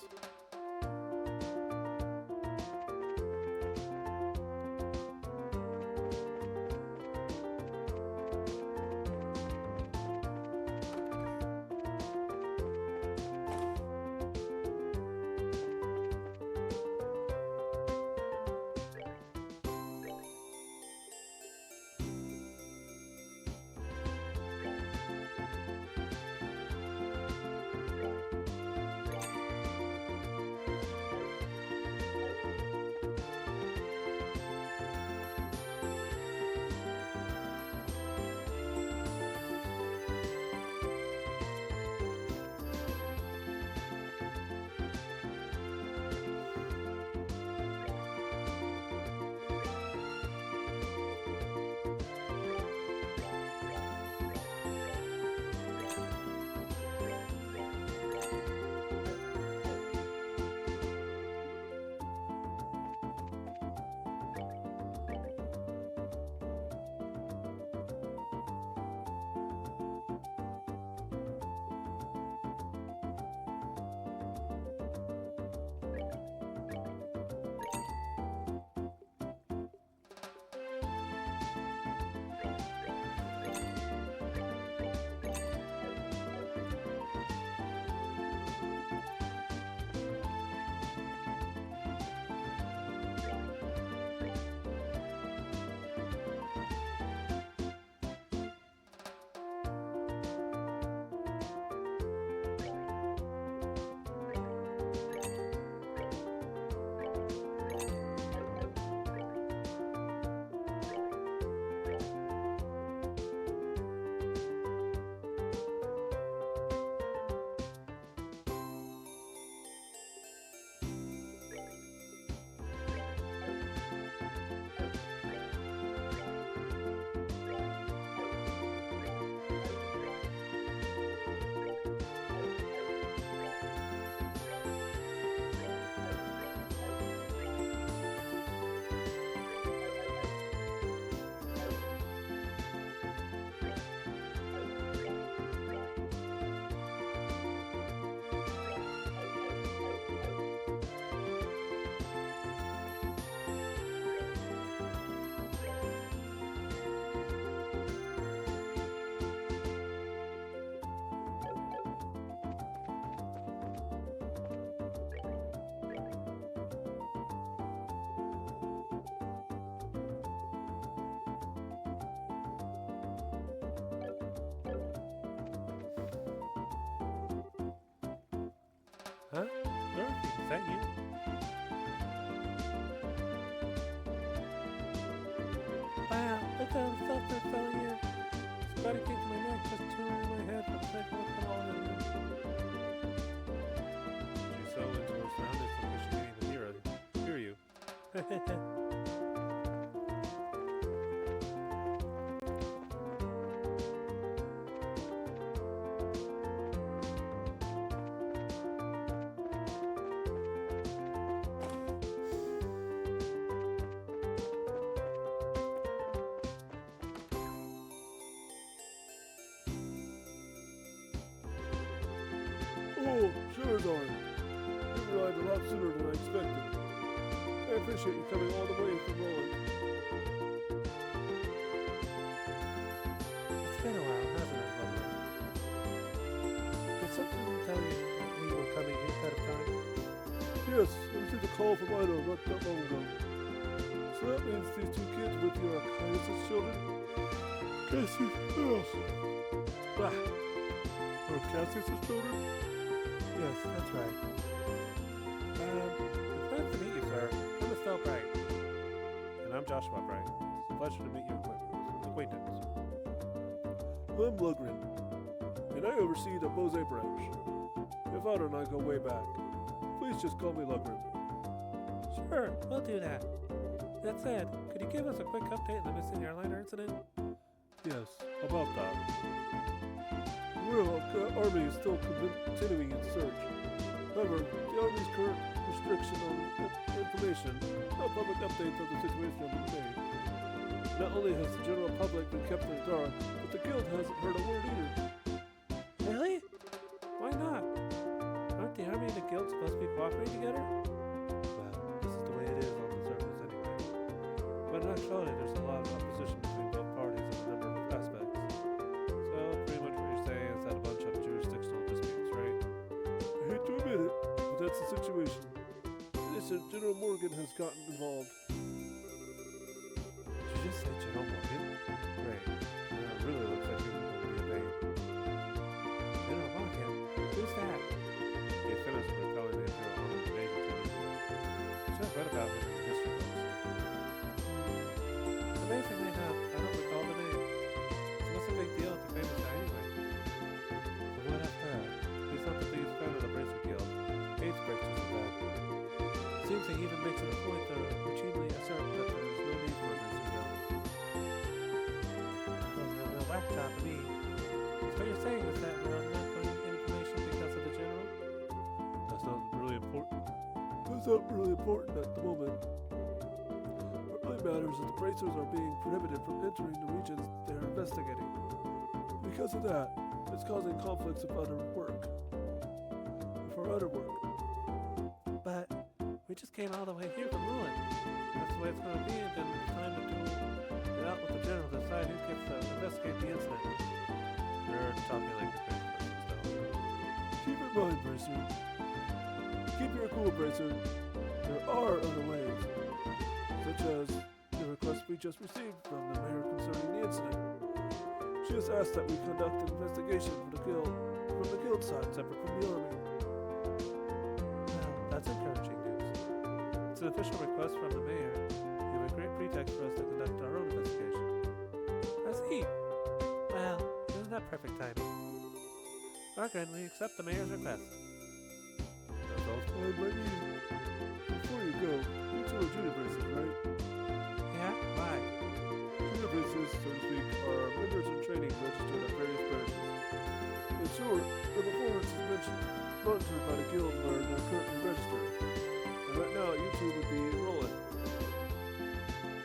Huh? Dorothy, is that you? Wow, look at all the stuff that's all here. Somebody kicked my neck just turning my head from taking a look at all of it. She so into her surroundings that she can't even hear you. Oh, sure, darling. You arrived a lot sooner than I expected. I appreciate you coming all the way from Roland. It's been a while, hasn't it, Lola? Did something tell you that we were coming here ahead of time? Yes, I received a call from Ido not that long ago. So that means these two kids with you are Caius' children? Cassie, who else? Ah, or Cassius' children? Yes, that's right. It's nice to meet you, sir. I'm Estelle Bright. And I'm Joshua Bright. It's a pleasure to meet your acquaintance. I'm Lugrin, and I oversee the Bose branch. Your father and I go way back. Please just call me Lugrin. Sure, we'll do that. That said, could you give us a quick update on the missing airliner incident? Yes, about that. The Royal Army is still continuing its search. However, the Army's current restriction on information, no public updates of the situation have been made. Not only has the general public been kept in the dark, but the Guild hasn't heard a word either. Really? Why not? Aren't the Army and the Guild supposed to be cooperating together? Well, this is the way it is on the surface anyway. But in actuality, there's a lot of opposition between both parties in a number of aspects. So, pretty much what you're saying is that a bunch of jurisdictional disputes, right? I hate to admit it, but that's the situation. They said General Morgan has gotten involved. Did you just say General Morgan? Great. Now it really looks like you're going to be a pain. General Morgan? Who's that? The Affinis were telling me if you're on the Navy 2 years ago. So I've read about him in the history books. Amazingly enough, I don't recall the name. So what's the big deal with the famous guy anyway? From what I've heard, he's not the biggest fan of the Bracer Guild. Hates Bracers in fact. Seems he even makes it a point to routinely assert that there is no need for a Bracer Guild. Well, you're a real whack job to me. So what you're saying is that we're not going to get information because of the general? That's not really important. That's not really important at the moment. What really matters is the Bracers are being prohibited from entering the regions they're investigating. Because of that, it's causing conflicts of other work. For other work. But we just came all the way here from Ruin. That's the way it's going to be, and then it's time to get out with the general to decide who gets to investigate the incident. You're talking like you're crazy person still. Keep in mind, Bracer. Keep your cool, Bracer. There are other ways, such as the request we just received from the mayor concerning the incident. She has asked that we conduct an investigation from the guild side, separate from the army. Well, that's encouraging news. It's an official request from the mayor. You have a great pretext for us to conduct our own investigation. I see. Well, isn't that perfect timing? Margaret, we accept the mayor's request. That sounds fine by me. Before you go, you two are junior Bracers, right? Yeah? Why? Junior Bracers, so to speak, are members in training registered at various branches. In short, the performance is monitored by the guild where they're currently registered. And right now, you two would be enrolling.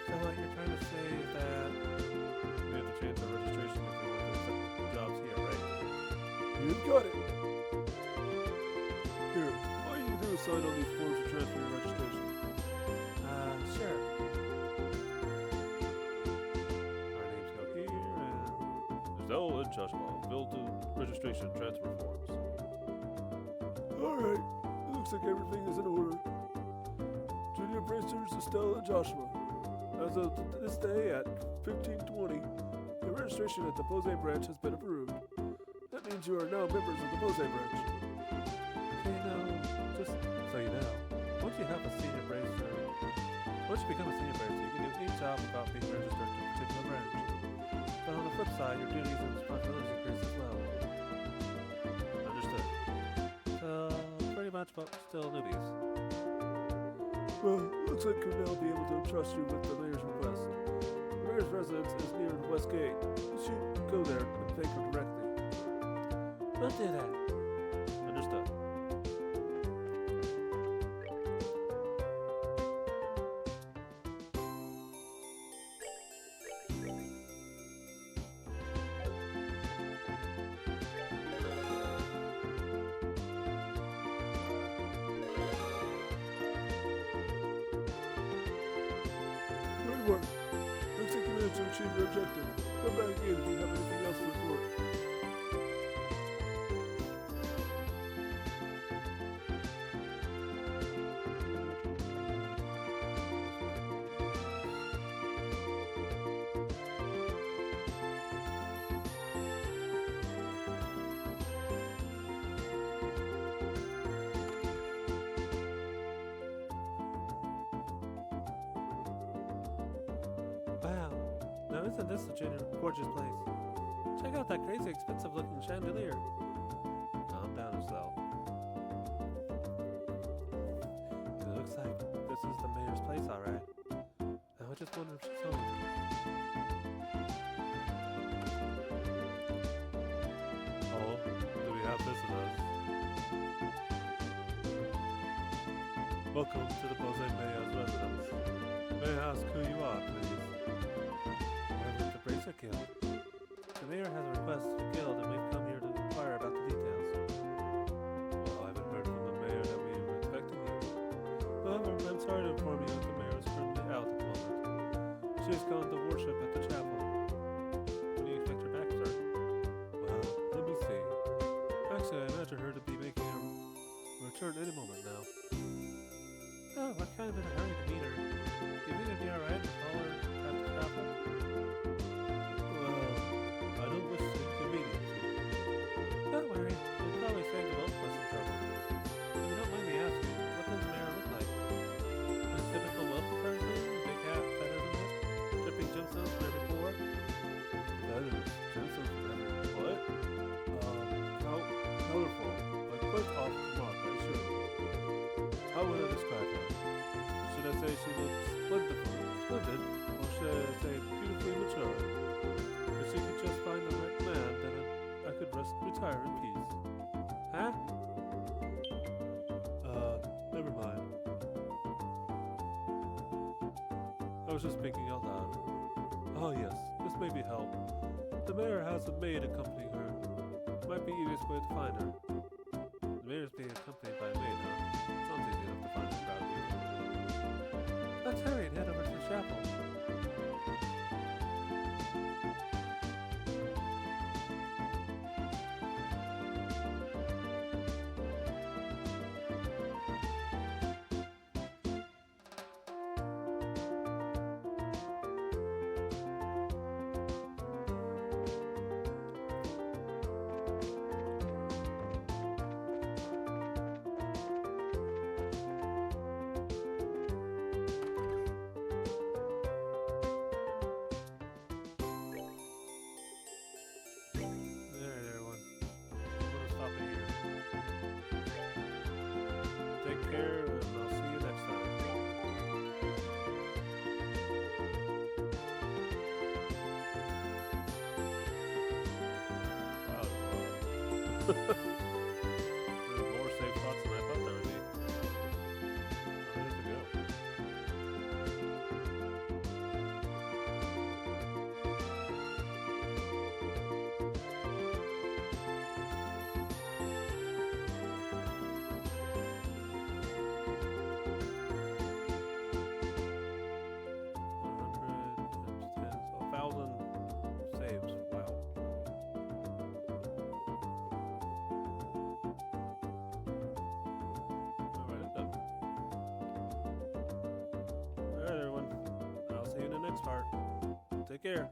So what you're trying to say is that we have to change our registration if we want to accept jobs here, right? You've got it. Here, all you do is sign on these forms to transfer your registration. Sure. Our names go here, and Estelle and Joshua, fill the registration transfer forms. Alright, it looks like everything is in order. Junior Bracers, Estelle and Joshua. As of this day at 15:20, your registration at the Bose branch has been approved. That means you are now members of the Bose branch. you know, just so you know, once you become a senior bracer, you can do any job without being registered to a particular branch. But on the flip side, your duties and responsibilities increase as well. Understood. So, pretty much, but still newbies. Well, looks like we'll now be able to entrust you with the mayor's request. The mayor's residence is near the west gate. You should go there and thank her directly. We'll do that. Understood. Good work. Looks like you managed to achieve your objective. Come back in if you have anything else to report. Wow, now isn't this a gorgeous place? Check out that crazy expensive looking chandelier. Calm down, Estelle. It looks like this is the mayor's place, alright. Now I just wonder if she's home. Oh, do we have visitors? Welcome to the Bose Mayor's residence. May I ask who you are, please? I'm with the Bracer Guild. The mayor has a request to the guild, and we've come here to inquire about the details. Well, I haven't heard from the mayor that we were expecting you. However, I'm sorry to inform you that the mayor is currently out at the moment. She has gone to worship at the chapel. When do you expect her back, sir? Well, let me see. Actually, I imagine her to be making a return any moment now. Oh, I'm kind of in a hurry to meet her. Do you think it'd be alright to call her at the chapel? Well, I don't wish to inconvenience you. Don't worry, you'll probably save the both of us some trouble. If you don't mind me asking, what does the mayor look like? A typical wealthy person? Big hat, feathers in it? Dripping gemstones from every pore? Feathers, gemstones from every what? Colorful, but quite off the mark, I assure you. How would I describe her? Should I say she looks splendid, or should I say beautifully mature? If she could just find the right man, then I could retire in peace. Huh? Never mind. I was just thinking out loud. Oh yes, this may be help. The mayor has a maid accompanying her. Might be the easiest way to find her. The mayor's being accompanied by a maid, huh? Sounds easy enough to find a crowd of people. Let's hurry and head over to the chapel. Take care, and I'll see you next time. Wow, there were more safe spots than I thought there would be. Here's to go. Take care.